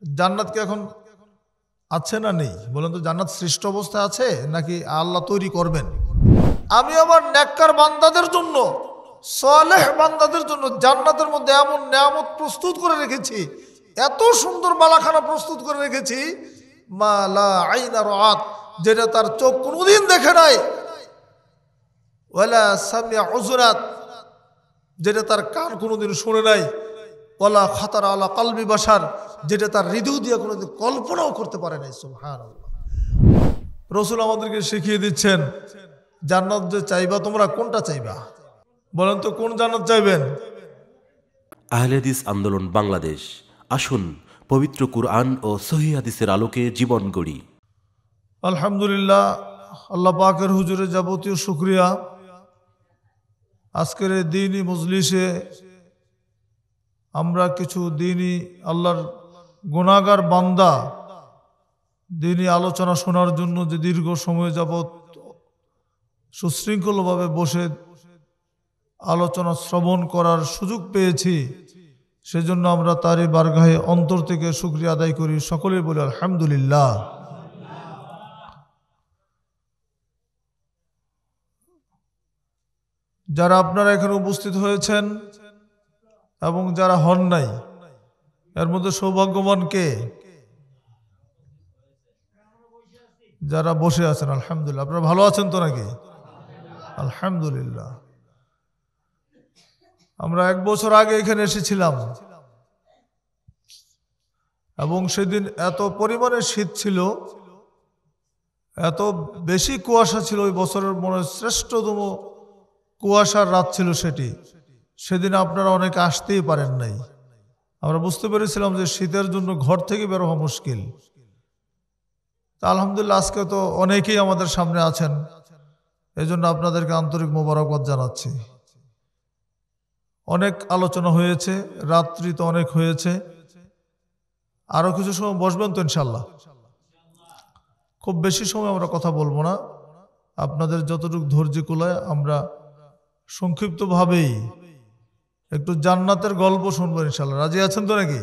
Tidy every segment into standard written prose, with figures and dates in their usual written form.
জান্নাত কি এখন আছে না নেই? বলেন তো, জান্নাত সৃষ্ট অবস্থায় আছে নাকি আল্লাহ তৈরি করবেন? আমি আমার নেককার বান্দাদের জন্য, সালেহ বান্দাদের জন্য জান্নাতের মধ্যে এমন নিয়ামত প্রস্তুত করে রেখেছি, এত সুন্দর বালাখানা প্রস্তুত করে রেখেছি, মা লা আইনা রাআত, যেটা তার চোখ কোনোদিন দেখে নাই, ওয়ালা সামিআ উযুনাত, যেটা তার কান কোনোদিন শুনে নাই, ওয়ালা খাতার আলা কলবি বাশার, যেটা তার হৃদয় দিয়ে কোনোদিন কল্পনাও করতে পারে নাই। সুবহানাল্লাহ। রাসূল আমাদেরকে শিখিয়ে দিচ্ছেন, জান্নাত যে চাইবা তোমরা, কোনটা চাইবা? বলেন তো, কোন জান্নাত চাইবেন? আহলে হাদিস আন্দোলন বাংলাদেশ, আসুন পবিত্র কুরআন ও সহিহ হাদিসের আলোকে জীবন গড়ি। আলহামদুলিল্লাহ, আল্লাহ পাকের হুজুরে যাবতীয় শুকরিয়া। আজকের এই দ্বীনি মজলিসে আমরা কিছু দ্বীনি আল্লাহর গুনাহগার বান্দা দ্বীনি আলোচনা শোনার জন্য যে দীর্ঘ সময় যাবৎ সুশৃঙ্খলভাবে বসে আলোচনা শ্রবণ করার সুযোগ পেয়েছি, সেজন্য আমরা তারই বারগাহে অন্তর থেকে শুকরিয়া আদায় করি। সকলে বলি আলহামদুলিল্লাহ। যারা আপনারা এখানে উপস্থিত হয়েছেন এবং যারা হন নাই, এর মধ্যে সৌভাগ্যবান কে? যারা বসে আছেন। আলহামদুলিল্লাহ। আপনারা ভালো আছেন তো নাকি? আলহামদুলিল্লাহ। আমরা 1 বছর আগে এখানে এসেছিলাম এবং সেদিন এত পরিমাণে শীত ছিল, এত বেশি কুয়াশা ছিল, ওই বছরের মনে হয় শ্রেষ্ঠতম কুয়াশার রাত ছিল সেটি। সেদিন আপনারা অনেকে আসতেই পারেন নাই। আমরা বুঝতে পেরেছিলাম যে শীতের জন্য ঘর থেকে বের হওয়া মুশকিল। তা আলহামদুলিল্লাহ, আজকে তো অনেকেই আমাদের সামনে আছেন, এই জন্য আপনাদেরকে আন্তরিক মোবারকবাদ জানাচ্ছি। অনেক আলোচনা হয়েছে, রাত্রি তো অনেক হয়েছে, আরো কিছু সময় বসবেন তো ইনশাল্লাহ? খুব বেশি সময় আমরা কথা বলবো না, আপনাদের যতটুকু ধৈর্য কুলায় আমরা সংক্ষিপ্তভাবেই একটু জান্নাতের গল্প শুনবো ইনশাল্লাহ। রাজি আছেন তো নাকি?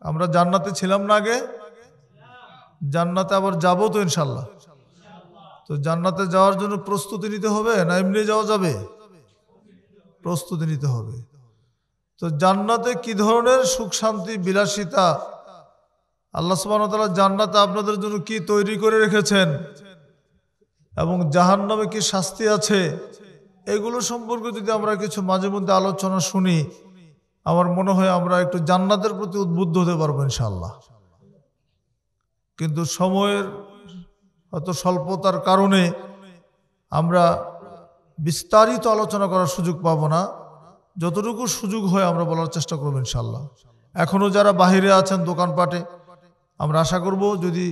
আমরা জান্নাতে ছিলাম না আগে, জান্নাতে আবার যাবো তো ইনশাল্লাহ। তো জান্নাতে যাওয়ার জন্য প্রস্তুতি নিতে হবে না এমনি যাওয়া যাবে? প্রস্তুতি নিতে হবে। তো জান্নাতে কি ধরনের সুখ শান্তি বিলাসিতা, আল্লাহ সুবহানাহু ওয়া তাআলা জান্নাতে আপনাদের জন্য কি তৈরি করে রেখেছেন এবং জাহান্নামে কি শাস্তি আছে, এগুলো সম্পর্কে যদি আমরা কিছু মাঝে মধ্যে আলোচনা শুনি, আমার মনে হয় আমরা একটু জান্নাতের প্রতি উদ্বুদ্ধ হতে পারবো ইনশাআল্লাহ। কিন্তু সময়ের হয়তো স্বল্পতার কারণে আমরা বিস্তারিত আলোচনা করার সুযোগ পাবো না। যতটুকু সুযোগ হয় আমরা বলার চেষ্টা করবো ইনশাআল্লাহ। এখনো যারা বাহিরে আছেন দোকানপাটে, আমরা আশা করব যদি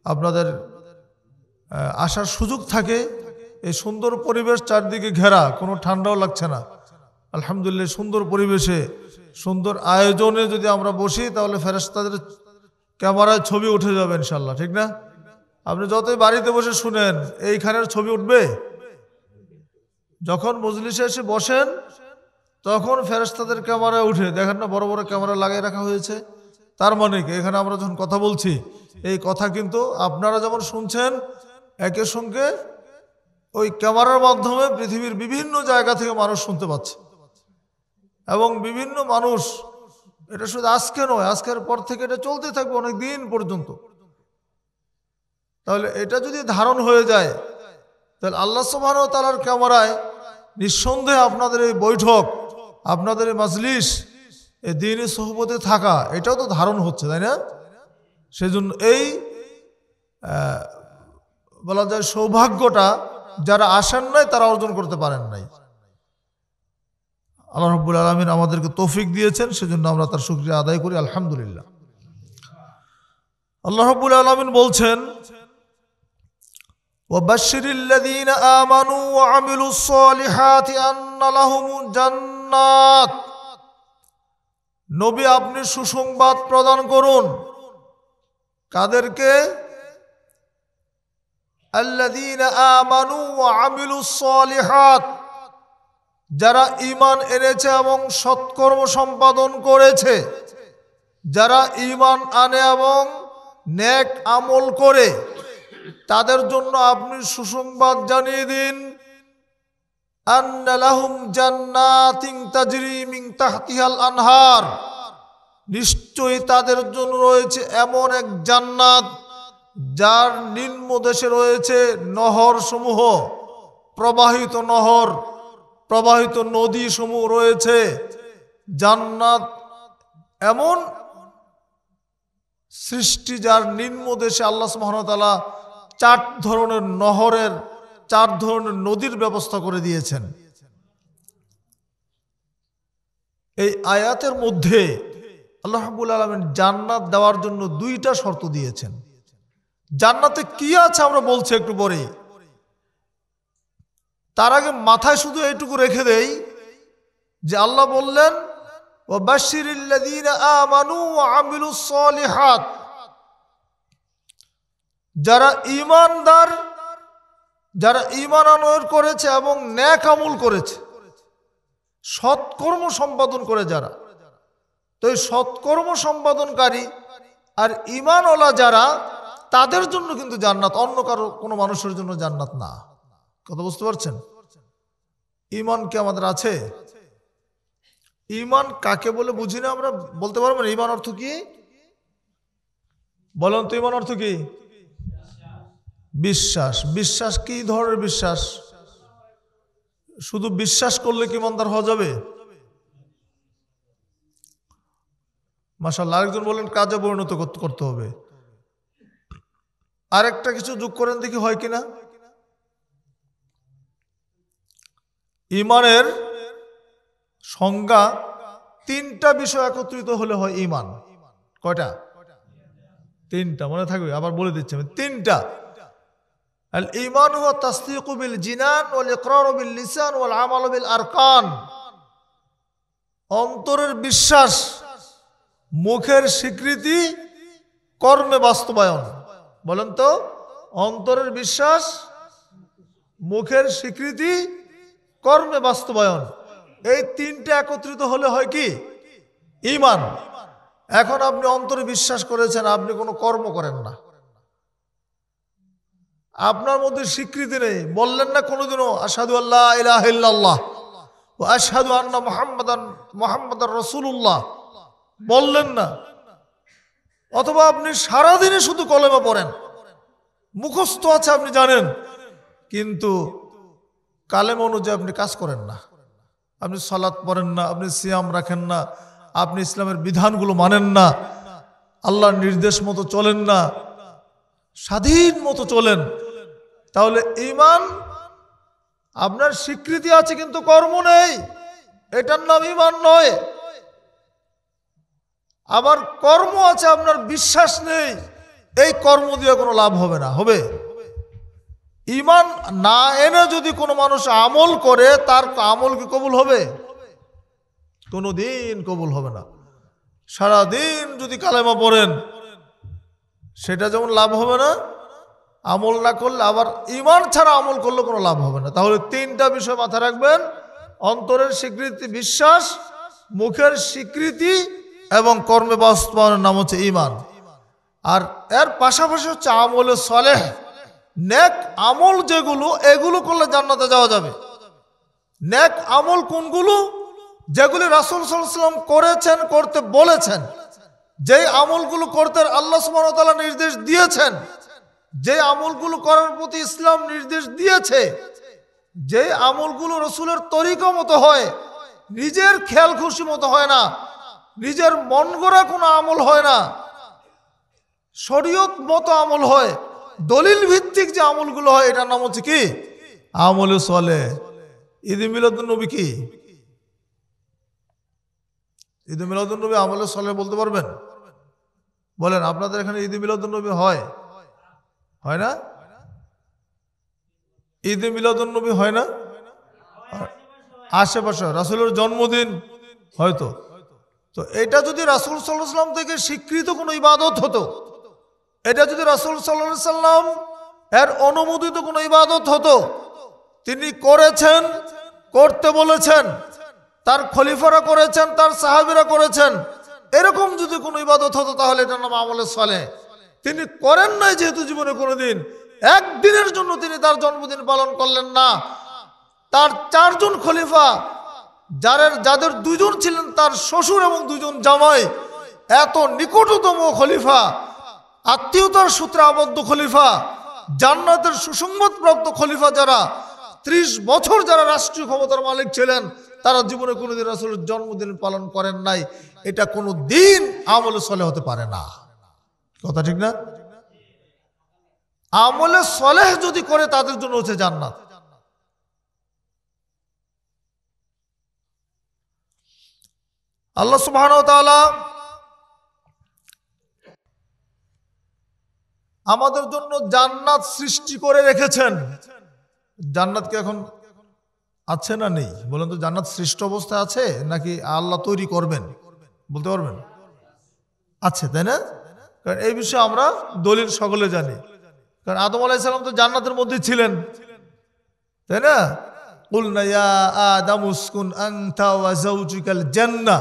আপনাদের আসার সুযোগ থাকে, এই সুন্দর পরিবেশ, চারদিকে ঘেরা, কোনো ঠান্ডাও লাগছে না, আলহামদুলিল্লাহ সুন্দর পরিবেশে সুন্দর আয়োজনে যদি আমরা বসি, তাহলে ফেরেশতাদের ক্যামেরায় ছবি উঠে যাবে ইনশাআল্লাহ, ঠিক না? আপনি যতই বাড়িতে বসে শুনেন, এইখানের ছবি উঠবে? যখন মজলিসে এসে বসেন তখন ফেরেশতাদের ক্যামেরায় উঠে, দেখেন না বড় বড় ক্যামেরা লাগিয়ে রাখা হয়েছে। তার মানে কি, এখানে আমরা যখন কথা বলছি, এই কথা কিন্তু আপনারা যেমন শুনছেন, একের সঙ্গে ওই ক্যামেরার মাধ্যমে পৃথিবীর বিভিন্ন জায়গা থেকে মানুষ শুনতে পাচ্ছে। এবং বিভিন্ন মানুষ, এটা শুধু আজকে নয়, আজকের পর থেকে এটা চলতে থাকবে অনেক দিন পর্যন্ত। তাহলে এটা যদি ধারণ হয়ে যায়, তাহলে আল্লাহ সুবহানাহু ওয়া তাআলার ক্যামেরায় নিঃসন্দেহে আপনাদের এই বৈঠক, আপনাদের এই মাজলিস, এই দ্বীনি সোহবতে থাকা, এটাও তো ধারণ হচ্ছে, তাই না? সেজন্য এই বলা যায় সৌভাগ্যটা যারা আসেন নাই তারা অর্জন করতে পারেন নাই। আল্লাহ রাব্বুল আলামিন আমাদেরকে তৌফিক দিয়েছেন, সেজন্য আমরা তার শুকরিয়া আদায় করি আলহামদুলিল্লাহ। আল্লাহ রাব্বুল আলামিন বলছেন, ওয়াবাশশিরিল্লাযীনা আমানু ওয়া আমিলুস সলিহাতি আন্না লাহুমুল জান্নাত। নবী আপনি সুসংবাদ প্রদান করুন। কাদেরকে? আল্লাযীনা আমানু ওয়া আমিলুস সলিহাত, যারা ঈমান এনেছে এবং সৎকর্ম সম্পাদন করেছে, যারা ঈমান আনে এবং নেক আমল করে তাদের জন্য আপনি সুসংবাদ জানিয়ে দিন, আন্না লাহুম জান্নাতিন তাজরি মিন তাহতিহাল আনহার, নিশ্চয়ই তাদের জন্য রয়েছে এমন এক জান্নাত যার নিম্নদেশে রয়েছে নহর সমূহ, প্রবাহিত নদী সমূহ রয়েছে। জান্নাত এমন সৃষ্টি যার নিম্নদেশে আল্লাহ সুবহানাহু ওয়া তাআলা 4 ধরনের নদীর ব্যবস্থা করে দিয়েছেন। এই আয়াতের মধ্যে আল্লাহ রাব্বুল আলামিন জান্নাত দেওয়ার জন্য 2টা শর্ত দিয়েছেন। জান্নাতে কি আছে আমরা বলছি একটু পরে, তার আগে মাথায় শুধু এইটুকু রেখে দেই যে আল্লাহ বললেন ওয়াবাশশিরিল্লাযীনা আমানু ওয়া আমিলুস সলিহাত, যারা ঈমানদার, যারা ঈমান আনয়ন করেছে এবং নেক আমল করেছে, সৎকর্ম সম্পাদন করে যারা, তো এই সৎকর্ম সম্পাদনকারী আর ঈমানওয়ালা যারা, তাদের জন্য কিন্তু জান্নাত, অন্য কারো কোনো মানুষের জন্য জান্নাত না। কথা বুঝতে পারছেন? ঈমান কি আমাদের আছে? ঈমান কাকে বলে বুঝি না আমরা, বলতে পারবেন ঈমান অর্থ কি? বলেন তো ঈমান অর্থ কি? বিশ্বাস। বিশ্বাস কি ধরনের বিশ্বাস? শুধু বিশ্বাস করলে কি ইমানদার হওয়া যাবে? মাশাআল্লাহ, আরেকজন বলেন কাজে পরিণত করতে হবে। আরেকটা কিছু যোগ করেন দেখি হয় কিনা। ঈমানের সংজ্ঞা 3টা বিষয় একত্রিত হলে হয় ঈমান। কয়টা? 3টা। মনে থাকবে, আবার বলে দিচ্ছি আমি 3টা। আল ঈমান হুয়া তাসদীকু বিল জিনান ওয়াল ইকরারু বিল লিসান ওয়াল আমালু বিল আরকান। অন্তরের বিশ্বাস, মুখের স্বীকৃতি, কর্মে বাস্তবায়ন। বলেন তো, অন্তরের বিশ্বাস, মুখের স্বীকৃতি, কর্মে বাস্তবায়ন, এই 3টে একত্রিত হলে হয় কি? ঈমান। এখন আপনি অন্তরে বিশ্বাস করেছেন, আপনি কোনো কর্ম করেন না, আপনার মধ্যে স্বীকৃতি নেই, বললেন না কোনোদিনও আশহাদু আল্লা ইলাহা ইল্লাল্লাহ ওয়া আশহাদু আন্না মুহাম্মাদার রাসূলুল্লাহ, বললেন না। অথবা আপনি সারাদিনে শুধু কলেমা পড়েন, মুখস্থ আছে আপনি জানেন, কিন্তু কালেমা অনুযায়ী আপনি কাজ করেন না, আপনি সালাত পড়েন না, আপনি সিয়াম রাখেন না, আপনি ইসলামের বিধানগুলো মানেন না, আল্লাহর নির্দেশ মতো চলেন না, স্বাধীন মতো চলেন, তাহলে ঈমান, আপনার স্বীকৃতি আছে কিন্তু কর্ম নেই, এটার নাম ঈমান নয়। আবার কর্ম আছে, আপনার বিশ্বাস নেই, এই কর্ম দিয়ে কোনো লাভ হবে না। হবে? ঈমান না এনে যদি কোনো মানুষ আমল করে, তার আমল কি কবুল হবে? কোনোদিন কবুল হবে না। সারাদিন যদি কালেমা পড়েন, সেটা যেমন লাভ হবে না, আমল না করলে, আবার ঈমান ছাড়া আমল করলে কোনো লাভ হবে না। তাহলে 3টা বিষয় মাথায় রাখবেন: অন্তরের স্বীকৃতি বিশ্বাস, মুখের স্বীকৃতি এবং কর্মে বাস্তবায়নের নাম হচ্ছে ঈমান। আর এর পাশাপাশি হচ্ছে আমলে সালেহ, নেক আমল যেগুলো, এগুলো করলে জান্নাতে যাওয়া যাবে। নেক আমল কোনগুলো? যেগুলি রাসূল সাল্লাল্লাহু আলাইহি ওয়াসাল্লাম করেছেন, করতে বলেছেন, যেই আমলগুলো করতে আল্লাহ সুবহানাহু ওয়া তাআলা নির্দেশ দিয়েছেন, যে আমলগুলো করার প্রতি ইসলাম নির্দেশ দিয়েছে, যে আমলগুলো রসুলের তরিকা মতো হয়, নিজের খেয়াল খুশি মতো হয় না, নিজের মন গড়া কোনো আমল হয় না, শরীয়ত মতো আমল হয়, দলিল ভিত্তিক যে আমলগুলো হয়, এটার নাম হচ্ছে কি? আমলে সালেহ। ঈদে মিলাদুন নবী কি? ঈদে মিলাদুন নবী আমলে সালেহ বলতে পারবেন? বলেন, আপনাদের এখানে ঈদে মিলাদুন নবী হয়? হয় না? ঈদে মিলাদুন নবী হয় না? আশেপাশে রাসূলের জন্মদিন হয়তো। তো এটা যদি রাসূল সাল্লাল্লাহু আলাইহি ওয়াসাল্লাম থেকে স্বীকৃত কোনো ইবাদত হতো, এটা যদি রাসূল সাল্লাল্লাহু আলাইহি ওয়াসাল্লাম এর অনুমোদিত কোনো ইবাদত হতো, তিনি করেছেন, করতে বলেছেন, তার খলিফারা করেছেন, তার সাহাবীরা করেছেন, এরকম যদি কোনো ইবাদত হতো তাহলে এটার নাম আমলে সালেহ। তিনি করেন নাই যেহেতু জীবনে কোনোদিন, একদিনের জন্য তিনি তার জন্মদিন পালন করলেন না। তার 4 জন খলিফা, যাদের 2 জন ছিলেন তার শ্বশুর এবং 2 জন জামাই, এত নিকটতম খলিফা, আত্মীয়তার সূত্রে আবদ্ধ খলিফা, জান্নাতের সুসংবাদ প্রাপ্ত খলিফা, যারা 30 বছর যারা রাষ্ট্রীয় ক্ষমতার মালিক ছিলেন, তারা জীবনে কোনোদিন রাসূলের জন্মদিন পালন করেন নাই। এটা কোনো দিন আমলে সালেহ হতে পারে না। কথা ঠিক না? আমলে সালেহ যদি করে তাদের জন্য হচ্ছে জান্নাত। আল্লাহ সুবহানাহু ওয়া তাআলা আমাদের জন্য জান্নাত সৃষ্টি করে রেখেছেন। জান্নাত কি এখন আছে না নেই? বলেন তো, জান্নাত সৃষ্ট অবস্থায় আছে নাকি আল্লাহ তৈরি করবেন? বলতে পারবেন? আছে, তাই না? কারণ এই বিষয়ে আমরা দলিল সকলে জানি। কারণ আদম আলাইহিস সালাম তো জান্নাতের মধ্যে ছিলেন, তাই না? কুলনা ইয়া আদম উসকুন আনতা ওয়া যাওজুকাল জান্নাহ।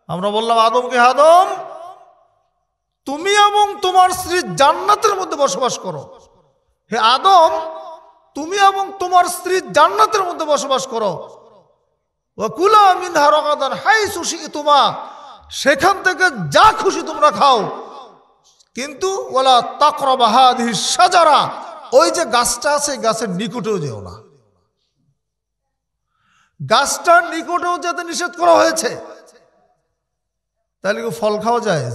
আমরা বললাম আদমকে, আদম তুমি এবং তোমার স্ত্রী জান্নাতের মধ্যে বসবাস করো। হে আদম, তুমি এবং তোমার স্ত্রী জান্নাতের মধ্যে বসবাস করো। ওয়া কুলা মিনহা রাগাদান হাইসু শি'তুমা, সেখান থেকে যা খুশি তোমরা খাও, কিন্তু ওয়ালা তাকরাবা হাদিহিস শাজারা, ওই যে গাছটা আছে গাছের নিকটেও যেও না। গাছটার নিকটেও যেতে নিষেধ করা হয়েছে। তাহলে কি ফল খাওয়া যায়?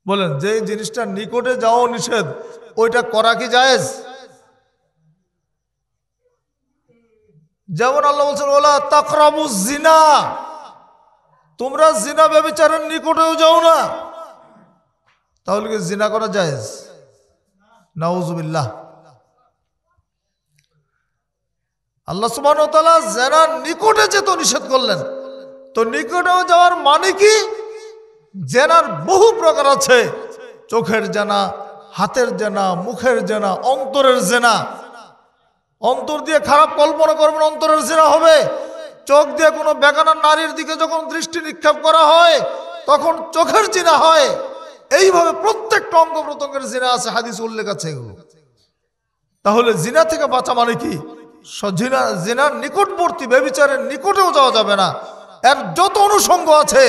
বলেন, যে জিনিসটা নিকটে যাওয়া নিষেধ, ওইটা করা কি জায়েজ? যেমন আল্লাহ বলছেন ওয়ালা তাকরাবুজ জিনা, তোমরা জিনা ব্যভিচারের নিকটেও যাও না। তাহলে কি জিনা করা জায়েজ? নাউজুবিল্লাহ। আল্লাহ সুবহানাহু ওয়া তাআলা জিনার নিকটে যেতে নিষেধ করলেন। তো নিকটেও যাওয়ার মানে কি? জেনার বহু প্রকার আছে। চোখের জেনা, হাতের জেনা, মুখের জেনা, অন্তরের জেনা। অন্তর দিয়ে খারাপ কল্পনা করবেন, অন্তরের জেনা হবে। চোখ দিয়ে কোনো বেগানা নারীর দিকে যখন দৃষ্টি নিক্ষেপ করা হয়, তখন চোখের জিনা হয়। এইভাবে প্রত্যেকটা অঙ্গ প্রত্যঙ্গের জিনা আছে, হাদিস উল্লেখ আছে এগুলো। তাহলে জিনা থেকে বাঁচা মানে কি? জিনার নিকটবর্তী, ব্যভিচারের নিকটেও যাওয়া যাবে না। এর যত অনুষঙ্গ আছে,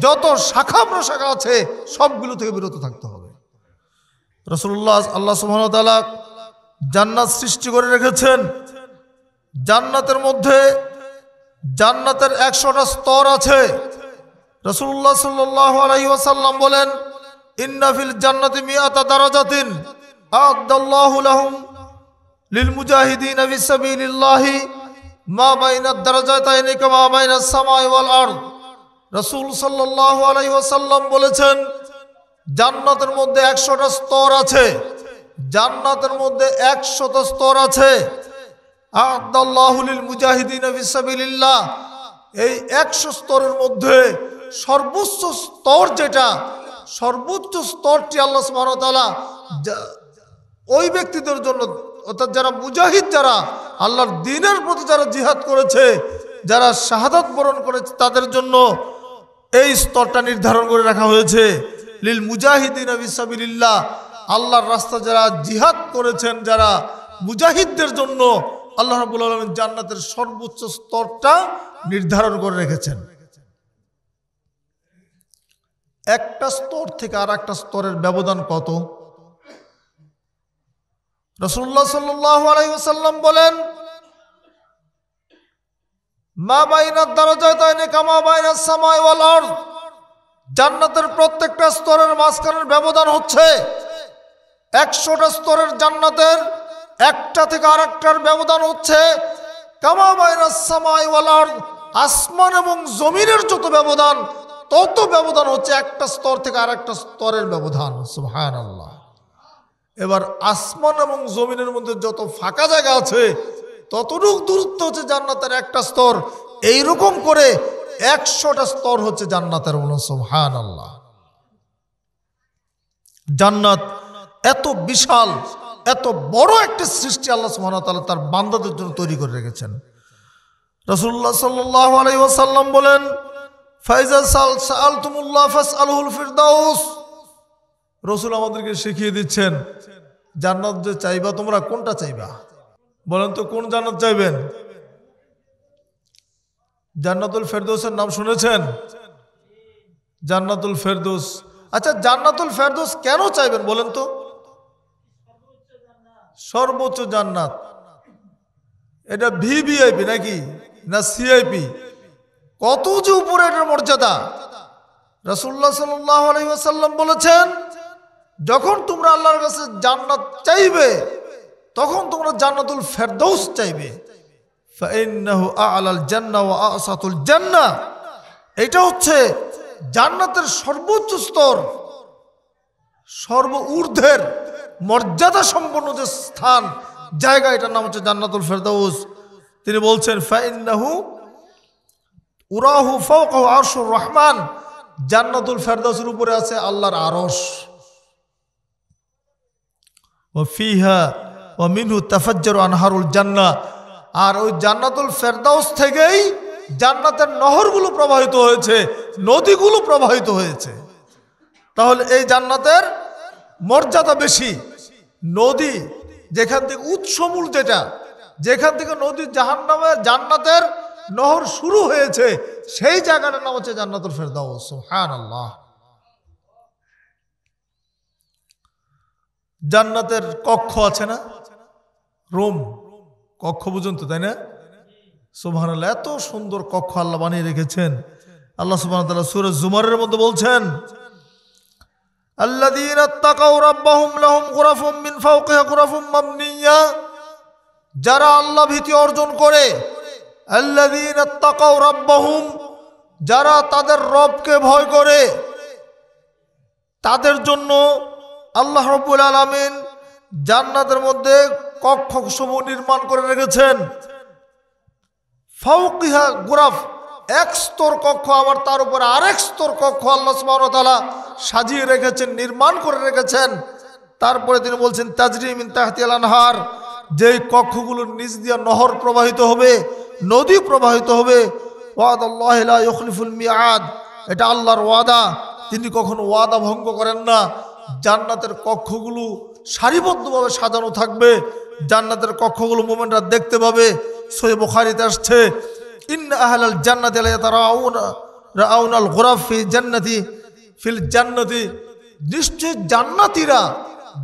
যত শাখা প্রশাখা আছে, সবগুলো থেকে বিরত থাকতে হবে। রাসূলুল্লাহ, আল্লাহ সুবহানাহু ওয়া তাআলা জান্নাত সৃষ্টি করে রেখেছেন। জান্নাতের মধ্যে জান্নাতের 100টা স্তর আছে। রাসূলুল্লাহ সাল্লাল্লাহু আলাইহি ওয়াসাল্লাম বলেন, ইন্না ফিল জান্নাতি মিআতা দারাজাতিন আ'আদাল্লাহু লাহুম লিল মুজাহিদিনা ফি সাবিলিল্লাহি মা বাইনাদ দারাজাতাইনি কামা বাইনাস সামাই ওয়াল আরদ। রাসূল সাল্লাল্লাহু আলাইহি ওয়াসাল্লাম বলেছেন, জান্নাতের মধ্যে 100টা স্তর আছে। জান্নাতের মধ্যে 100টা স্তর আছে। আ'আদাল্লাহু লিল মুজাহিদিনা ফি সাবিলিল্লাহ, এই 100 স্তরের মধ্যে সর্বোচ্চ স্তর যেটা, সর্বোচ্চ স্তরটি আল্লাহ সুবহানাহু ওয়া তাআলা ওই ব্যক্তিদের জন্য, অর্থাৎ যারা মুজাহিদ, যারা আল্লাহর দ্বীনের প্রতি যারা জিহাদ করেছে, যারা শাহাদাত বরণ করেছে, তাদের জন্য এই স্তরটা নির্ধারণ করে রাখা হয়েছে। লিল মুজাহিদিনা ফি সাবিলিল্লাহ, আল্লাহর রাস্তায় যারা জিহাদ করেছেন, যারা মুজাহিদদের জন্য আল্লাহ রাব্বুল আলামিন জান্নাতের সর্বোচ্চ স্তরটা নির্ধারণ করে রেখেছেন। একটা স্তর থেকে আর একটা স্তরের ব্যবধান কত? রাসূলুল্লাহ সাল্লাল্লাহু আলাইহি ওয়াসাল্লাম বলেন, মা বাইনাদ দারাজাতাইনি কামা বাইনাস সামাই ওয়াল আরদ, জান্নাতের প্রত্যেকটা স্তরের মাঝখানের ব্যবধান হচ্ছে 100টা স্তরের জান্নাতের একটা থেকে আরেকটার ব্যবধান হচ্ছে কামা বাইনাস সামাই ওয়াল আরদ, আসমান এবং জমিনের যত ব্যবধান, তত ব্যবধান হচ্ছে একটা স্তর থেকে আরেকটা স্তরের ব্যবধান। সুবহানাল্লাহ। এবার আসমান এবং জমিনের মধ্যে যত ফাঁকা জায়গা আছে, ততটুকু দূরত্ব হচ্ছে জান্নাতের একটা স্তর। এইরকম করে 100টা স্তর হচ্ছে জান্নাতের। বলুন সুবহানাল্লাহ। জান্নাত এত বিশাল, এত বড় একটা সৃষ্টি আল্লাহ সুবহানাহু ওয়া তাআলা তার বান্দাদের জন্য তৈরি করে রেখেছেন। রাসূলুল্লাহ সাল্লাল্লাহু আলাইহি ওয়াসাল্লাম বলেন, ফাইজা সাআলতুমুল্লাহ ফাসআলুহুল ফিরদাউস। রাসূল আমাদেরকে শিখিয়ে দিচ্ছেন জান্নাত যে চাইবা তোমরা কোনটা চাইবা? বলেন তো কোন জান্নাত চাইবেন? জান্নাতুল ফেরদৌসের নাম শুনেছেন? জান্নাতুল ফেরদৌস। আচ্ছা, জান্নাতুল ফেরদৌস কেন চাইবেন বলেন তো? সর্বোচ্চ জান্নাত। এটা ভিভিআইপি নাকি না সিআইপি? কত যে উপরে এটার মর্যাদা। রাসূলুল্লাহ সাল্লাল্লাহু আলাইহি ওয়াসাল্লাম বলেছেন, যখন তোমরা আল্লাহর কাছে জান্নাত চাইবে তখন তোমরা জান্নাতুল ফেরদৌস চাইবে। ফাইন্নাহু আ'লাল জান্নাহ ওয়া আ'সাতুল জান্নাহ। এটা হচ্ছে জান্নাতের সর্বোচ্চ স্তর, সর্ব ঊর্ধ্বের মর্যাদা সম্পন্ন যে স্থান, জায়গা, এটার নাম হচ্ছে জান্নাতুল ফেরদৌস। তিনি বলছেন ফাইন্নাহু উরাহু ফাওকাহু আরশুর রহমান। জান্নাতুল ফেরদৌসের উপরে আছে আল্লাহর আরশ। ওয়া ফিহা ওয়া মিনহু তাফাজ্জারু আনহারুল জান্নাহ। আর ওই জান্নাতুল ফেরদৌস থেকেই জান্নাতের নহরগুলো প্রবাহিত হয়েছে, নদীগুলো প্রবাহিত হয়েছে। তাহলে এই জান্নাতের মর্যাদা বেশি। নদী যেখান থেকে উৎসমূল, যেখান থেকে নদী জাহান্নামে জান্নাতের নহর শুরু হয়েছে, সেই জায়গাটার নাম হচ্ছে জান্নাতুল ফেরদৌস। সুবহানাল্লাহ। জান্নাতের কক্ষ আছে না, রুম, কক্ষ বুঝুন তো, তাই না? সুবহানাল্লাহ, এত সুন্দর কক্ষ আল্লাহ বানিয়ে রেখেছেন। আল্লাহ সুবহানাহু ওয়া তাআলা সূরা জুমারের মধ্যে বলছেন, আল্লাযীনা তাকাউ রাব্বাহুম লাহুম গুরাফুম মিন ফাওকিহা গুরাফুম মাবনিয়্যা। যারা আল্লাহ ভীতি অর্জন করে, আল্লাযীনা তাকাউ রাব্বাহুম, যারা তাদের রবকে ভয় করে, তাদের জন্য আল্লাহ রাব্বুল আলামিন জান্নাতের মধ্যে কক্ষসমূহ নির্মাণ করে রেখেছেন। ফাওকিহা গুরাফ, এক স্তর কক্ষ, আবার তার উপরে আরেক স্তর কক্ষ আল্লাহ সুবহানাহু ওয়া তাআলা সাজিয়ে রেখেছেন, নির্মাণ করে রেখেছেন। তারপরে তিনি বলছেন তাজরি মিন তাহতিল আনহার, যেই কক্ষগুলোর নিচ দিয়ে নহর প্রবাহিত হবে, নদী প্রবাহিত হবে। ওয়াদাল্লাহি লা ইউখলিফুল মিআদ, এটা আল্লাহর ওয়াদা, তিনি কখনো ওয়াদা ভঙ্গ করেন না। জান্নাতের কক্ষগুলো সারিবদ্ধভাবে সাজানো থাকবে। জান্নাতের কক্ষগুলো মোমেনরা দেখতে পাবে। সহিহ বুখারীতে আসছে, ইন্না আহলাল জান্নাতি লা ইয়াতারাউনাল গুরাফ ফিল জান্নাতি। নিশ্চয় জান্নাতীরা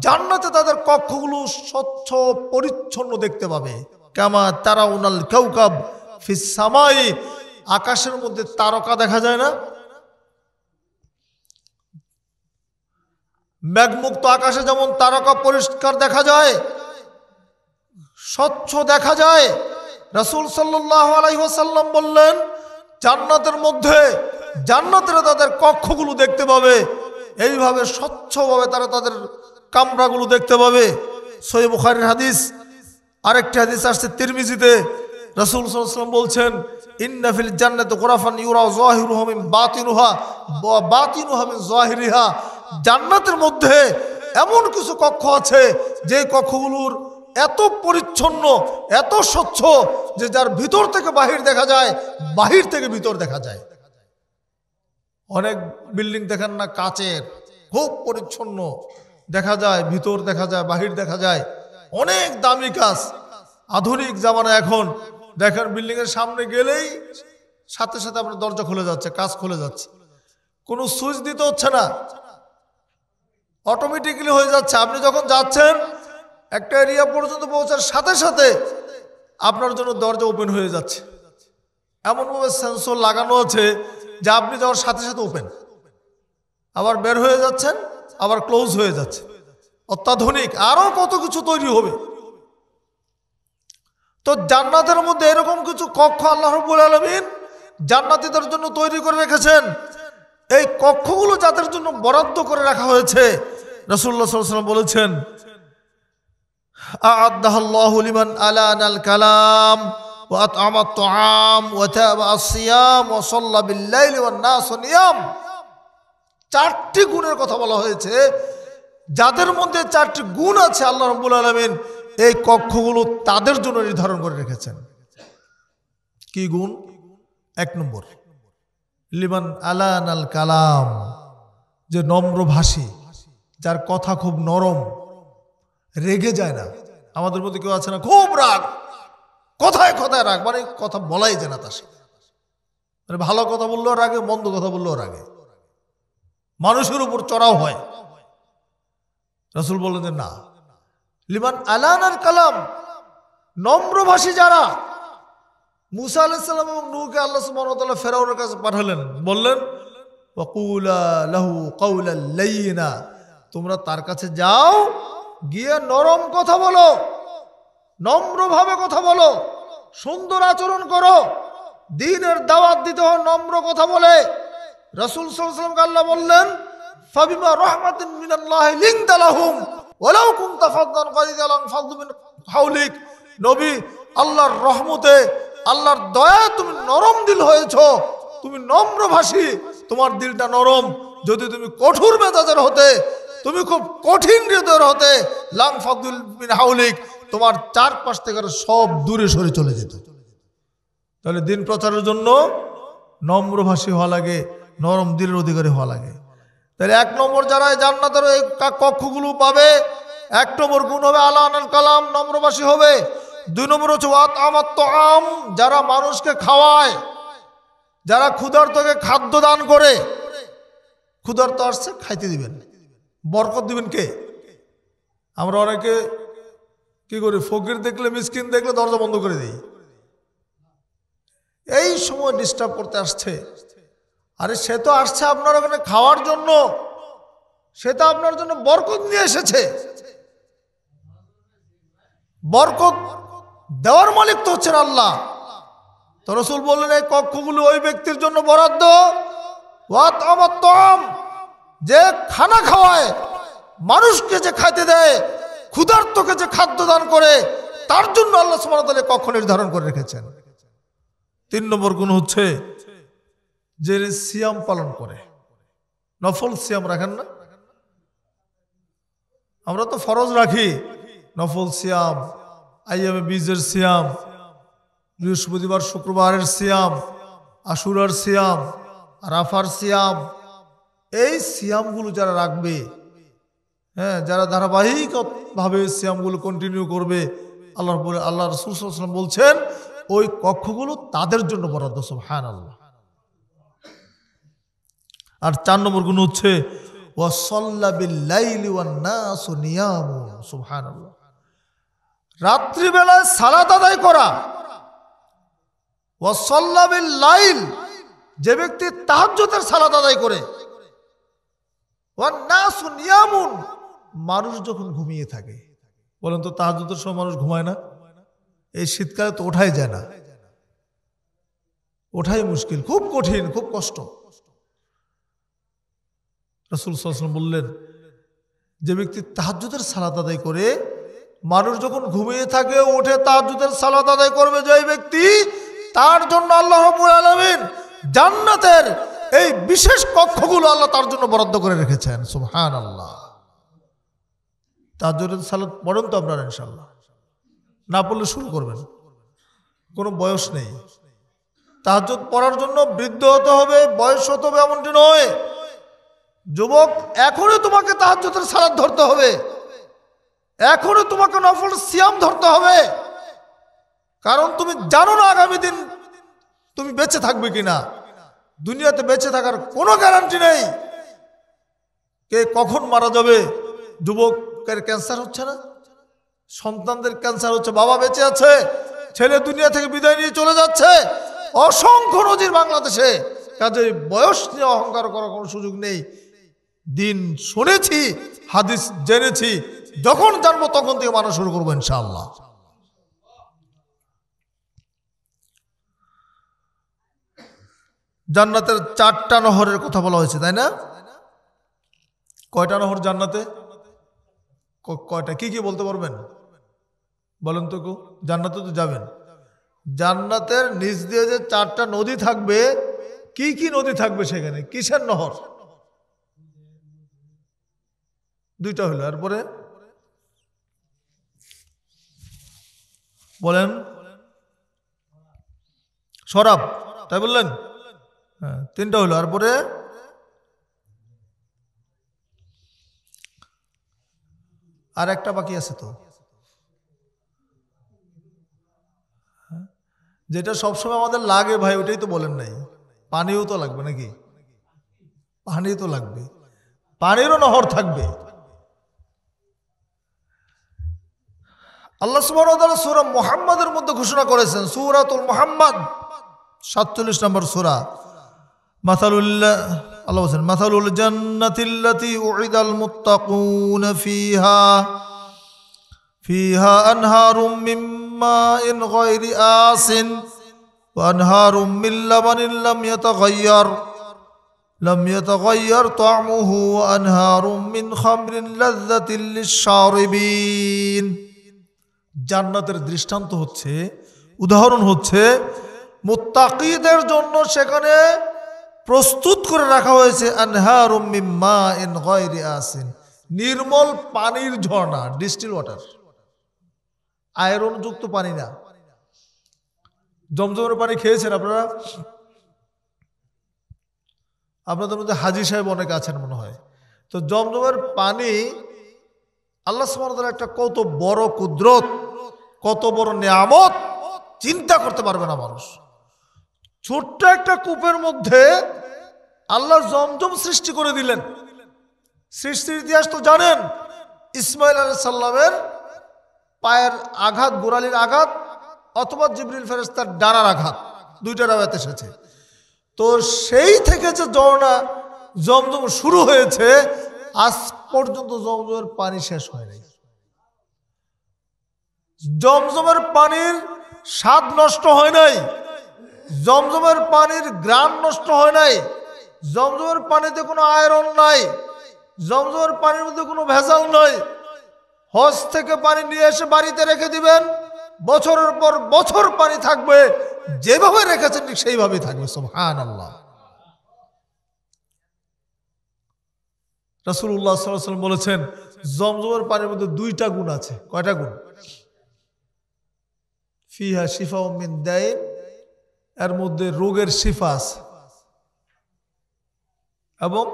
জান্নাতে তাদের কক্ষগুলো স্বচ্ছ পরিচ্ছন্ন দেখতে পাবে। কামা তারাউনাল কাওকাব ফিস সামাই, আকাশের মধ্যে তারকা দেখা যায় না? মেঘমুক্ত আকাশে যেমন তারকা পরিষ্কার দেখা যায়, স্বচ্ছ দেখা যায়, রাসূল সাল্লাল্লাহু আলাইহি ওয়াসাল্লাম বললেন জান্নাতের মধ্যে জান্নাতীরা তাদের কক্ষগুলো দেখতে পাবে, এইভাবে স্বচ্ছভাবে তারা তাদের কামরাগুলো দেখতে পাবে। সহিহ বুখারীর হাদিস। আরেকটি হাদিস আসছে তিরমিজিতে, রাসূল সাল্লাল্লাহু আলাইহি ওয়াসাল্লাম বলছেন, ইন্না ফিল জান্নাতি গুরাফান ইউরা যাহিরুহা মিন বাতিনুহা ওয়া বাতিনুহা মিন যাহিরিহা। জান্নাতের মধ্যে এমন কিছু কক্ষ আছে যে কক্ষগুলোর এত পরিচ্ছন্ন, এত স্বচ্ছ যে যার ভিতর থেকে বাহির দেখা যায়, বাহির থেকে ভিতর দেখা যায়। অনেক বিল্ডিং দেখেন না, কাচের, খুব পরিচ্ছন্ন দেখা যায়, ভিতর দেখা যায়, বাহির দেখা যায়, অনেক দামি কাজ। আধুনিক জামানা এখন দেখেন বিল্ডিং এর সামনে গেলেই সাথে সাথে আপনার দরজা খুলে যাচ্ছে, কাজ খুলে যাচ্ছে, কোনো সুইচ দিতে হচ্ছে না, অটোমেটিক্যালি হয়ে যাচ্ছে। আপনি যখন যাচ্ছেন একটা এরিয়া পর্যন্ত পৌঁছার সাথে সাথে আপনার জন্য দরজা ওপেন হয়ে যাচ্ছে। এমনভাবে সেন্সর লাগানো আছে যে আপনি যাওয়ার সাথে সাথে ওপেন, আবার বের হয়ে যাচ্ছেন, আবার ক্লোজ হয়ে যাচ্ছে। অত্যাধুনিক আরো কত কিছু তৈরি হবে। তো জান্নাতের মধ্যে এরকম কিছু কক্ষ আল্লাহ রাব্বুল আলামিন জান্নাতীদের জন্য তৈরি করে রেখেছেন। এই কক্ষগুলো যাদের জন্য বরাদ্দ করে রাখা হয়েছে, রাসূলুল্লাহ সাল্লাল্লাহু আলাইহি ওয়াসাল্লাম বলেছেন, আ'আদাল্লাহু লিমান আলানাল কালাম ওয়া আত'আমাত তুআম ওয়া তাবা আস-সিয়াম ওয়া সাল্লা বিল-লাইলি ওয়ান-নাস নিয়াম। চারটি গুণের কথা বলা হয়েছে, যাদের মধ্যে চারটি গুণ আছে আল্লাহ রাব্বুল আলামিন এই কক্ষগুলো তাদের জন্য নির্ধারণ করে রেখেছেন। কি গুণ? এক নম্বর, লিমান আলানাল কালাম, যে নম্রভাষী, যার কথা খুব নরম, রেগে যায় না। আমাদের মধ্যে কেউ আছে না খুব রাগ, কথায় কথায় রাগ, মানে কথা বলাই যায় না তার সাথে, মানে ভালো কথা বললেও রাগে, মন্দ কথা বললেও রাগে, মানুষের উপর চড়াও হয়। রাসূল বললেন যে না, লিমান আলানাল কালাম, নম্রভাষী যারা। মুসা আলাইহিস সালাম এবং নূহকে আল্লাহ সুবহানাহু ওয়া তাআলা ফেরাউনের কাছে পাঠালেন, বললেন ওয়াকুলা লাহু কাওলাল লাইয়িনা, তোমরা তার কাছে যাও, গিয়ে নরম কথা বলো, নম্রভাবে কথা বলো, সুন্দর আচরণ করো। দ্বীনের দাওয়াত দিতে হয় নম্র কথা বলে। রাসূল সাল্লাল্লাহু আলাইহি ওয়াসাল্লামকে আল্লাহ বললেন ফাবিমা রাহমাতিন মিনাল্লাহি লিনতা লাহুম ওয়ালাউ কুনতা ফাদদান গালিযাল ফাদদু মিন হাওলিক। নবী, আল্লাহর রহমতে, আল্লাহর দয়ায় তুমি নরম দিল হয়েছো, তুমি নম্রভাষী, তোমার দিলটা নরম। যদি তুমি কঠোর মেজাজের হতে, তুমি খুব কঠিন হৃদয়ের হতে, লাং ফাদুল মিন হাওলিক, তোমার চারপাশ থেকে সব দূরে সরে চলে যেত। তাহলে দিন প্রচারের জন্য নম্রভাষী হওয়া লাগে, নরম দিলের অধিকারী হওয়া লাগে। তাহলে 1 নম্বর যারা জান্নাতের এই কক্ষগুলো পাবে, 1 নম্বর গুণ হবে আলানাল কালাম, নম্রভাষী হবে। 2 নম্বর হচ্ছে ওয়াত আমাত তাআম, যারা মানুষকে খাওয়ায়, যারা ক্ষুধার্তকে খাদ্য দান করে। ক্ষুধার্ত আসছে, খাইতে দিবেন, বরকত দিবেন কে? আমরা অনেকে কি করি, ফকির দেখলে, মিসকিন দেখলে দরজা বন্ধ করে দিই, এই সময় ডিস্টার্ব করতে আসছে। আরে সে তো আসছে আপনার ওখানে খাওয়ার জন্য, সে তো আপনার জন্য বরকত নিয়ে এসেছে। বরকত দেওয়ার মালিক তো হচ্ছেন আল্লাহ। তো রাসূল বললেন এই কক্ষগুলো ওই ব্যক্তির জন্য বরাদ্দ, ওয়াত আমাত তাআম, যে খানা খাওয়ায়, মানুষকে যে খাইতে দেয়, ক্ষুধার্তকে যে খাদ্য দান করে, তার জন্য আল্লাহ সুবহানাহু ওয়া তাআলা কক্ষ নির্ধারণ করে রেখেছেন। 3 নম্বর গুণ হচ্ছে যে সিয়াম পালন করে, নফল সিয়াম রাখেন না, আমরা তো ফরজ রাখি, নফল সিয়াম, আইয়ামে বীজের সিয়াম, বৃহস্পতিবার শুক্রবারের সিয়াম, আশুরার সিয়াম, আরাফার সিয়াম। এই সিয়ামগুলো যারা রাখবে, হ্যাঁ, যারা ধারাবাহিকভাবে সিয়ামগুলো কন্টিনিউ করবে, আল্লাহ রাসূল সাল্লাল্লাহু আলাইহি ওয়াসাল্লাম বলছেন ওই কক্ষগুলো তাদের জন্য বরাদ্দ। সুবহানাল্লাহ। আর 4 নম্বর গুণ হচ্ছে ওয়াসাল্লা বিল লাইলি ওয়ান নাসু নিয়ামুন। সুবহানাল্লাহ। রাত্রিবেলায় সালাত আদায় করা। ওয়াসাল্লা বিল লাইল, যে ব্যক্তি তাহাজ্জুদের সালাত আদায় করে, ওয়ান নাসু নিয়ামুন, মানুষ যখন ঘুমিয়ে থাকে। বলেন তো তাহাজ্জুদের সময় মানুষ ঘুমায় না? এই শীতকালে তো ওঠাই যায় না, ওঠাই মুশকিল, খুব কঠিন, খুব কষ্ট। রাসূল সাল্লাল্লাহু আলাইহি ওয়াসাল্লাম বললেন যে ব্যক্তি তাহাজ্জুদের সালাত আদায় করে, মানুষ যখন ঘুমিয়ে থাকে উঠে তাহাজ্জুদের সালাত আদায় করবে, যে ব্যক্তি, তার জন্য আল্লাহ রাব্বুল আলামিন জান্নাতের এই বিশেষ কক্ষগুলো আল্লাহ তার জন্য বরাদ্দ করে রেখেছেন। সুবহানাল্লাহ। তাহাজ্জুদের সালাত পড়েন তো আপনারা ইনশাআল্লাহ, না পড়লে শুরু করবেন, কোনো বয়স নেই। তাহাজ্জুদ পড়ার জন্য বৃদ্ধ হতে হবে, বয়স হতে হবে এমনটি নয়। যুবক, এখনই তোমাকে তাহাজ্জুদের সালাত ধরতে হবে, এখনই তোমাকে নফল সিয়াম ধরতে হবে, কারণ তুমি জানো না আগামী দিন তুমি বেঁচে থাকবে কিনা। দুনিয়াতে বেঁচে থাকার কোনো গ্যারান্টি নেই, কে কখন মারা যাবে। যুবকের ক্যান্সার হচ্ছে না, সন্তানদের ক্যান্সার হচ্ছে, বাবা বেঁচে আছে, ছেলে দুনিয়া থেকে বিদায় নিয়ে চলে যাচ্ছে, অসংখ্য নজির বাংলাদেশে। কাজে বয়স নিয়ে অহংকার করার কোনো সুযোগ নেই। দিন শুনেছি, হাদিস জেনেছি, যখন জানবো তখন থেকে মানা শুরু করবো ইনশাআল্লাহ। জান্নাতের 4টা নহরের কথা বলা হয়েছে, তাই না? কয়টা নহর জান্নাতে? কয়টা? কি কি বলতে পারবেন? বলেন তো কেউ। জান্নাতে তো যাবেন, জান্নাতের নিচ দিয়ে যে 4টা নদী থাকবে, কি কি নদী থাকবে সেখানে? কিসের নহর? 2টা হলো, এরপরে বলেন। শরাব, তাই বললেন? হ্যাঁ, 3টা হলো। তারপরে আর একটা বাকি আছে তো, যেটা সবসময় আমাদের লাগে ভাই, ওটাই তো বলেন নাই। পানিও তো লাগবে নাকি? পানি তো লাগবে, পানিরও নহর থাকবে। আল্লাহ সুবহানাহু ওয়া তাআলা সূরা মুহাম্মাদের মধ্যে ঘোষণা করেছেন, সূরাতুল মুহাম্মাদ 47 নম্বর সূরা। আল্লাহ বলেন, মাসালুল জান্নাতিল্লাতী উইদাল মুত্তাকুনা ফিহা আনহারুম মিন মাইন গায়রি আসিন ওয়া আনহারুম মিন লাবানিন লাম ইয়াতাগায়্যার তা'মুহু ওয়া আনহারুম মিন খামরিন লাযযাতিল লিশ-শারিবিন। জান্নাতের দৃষ্টান্ত হচ্ছে, উদাহরণ হচ্ছে, মুত্তাকিদের জন্য সেখানে প্রস্তুত করে রাখা হয়েছে আনহারুম মিন মাইন গায়রি আসিন, নির্মল পানির ঝর্ণা, ডিস্টিল ওয়াটার, আয়রনযুক্ত পানি না। জমজমের পানি খেয়েছেন আপনারা? আপনাদের মধ্যে হাজী সাহেব অনেক আছেন মনে হয়। তো জমজমের পানি আল্লাহ সুবহানাহু ওয়া তাআলার একটা কত বড় কুদরত, কত বড় নিয়ামত, চিন্তা করতে পারবে না মানুষ। ছোট্ট একটা কূপের মধ্যে আল্লাহ জমজম সৃষ্টি করে দিলেন। সৃষ্টির ইতিহাস তো জানেন, ইসমাইল আলাইহিস সালামের পায়ের আঘাত, গোড়ালির আঘাত, অথবা জিবরিল ফেরেশতার ডানার আঘাত, দুইটা রাওয়ায়াত এসেছে। তো সেই থেকে যে ঝর্ণা জমজম শুরু হয়েছে, আজ পর্যন্ত জমজমের পানি শেষ হয় নাই। জমজমের পানির স্বাদ নষ্ট হয় নাই, জমজমের পানির গ্রাম নষ্ট হয় নাই, জমজমের পানিতে কোনো আয়রন নাই, জমজমের পানির মধ্যে কোনো ভেজাল নাই। হজ থেকে পানি নিয়ে এসে বাড়িতে রেখে দিবেন, বছরের পর বছর পানি থাকবে, যেভাবে রেখেছেন ঠিক সেইভাবেই থাকবে। সুবহানাল্লাহ। রাসূলুল্লাহ সাল্লাল্লাহু আলাইহি ওয়াসাল্লাম বলেছেন, জমজমের পানির মধ্যে 2টা গুণ আছে। কয়টা গুণ? ফিহা শিফাউম মিন দাইন, এর মধ্যে রোগের শিফা আছে, এবং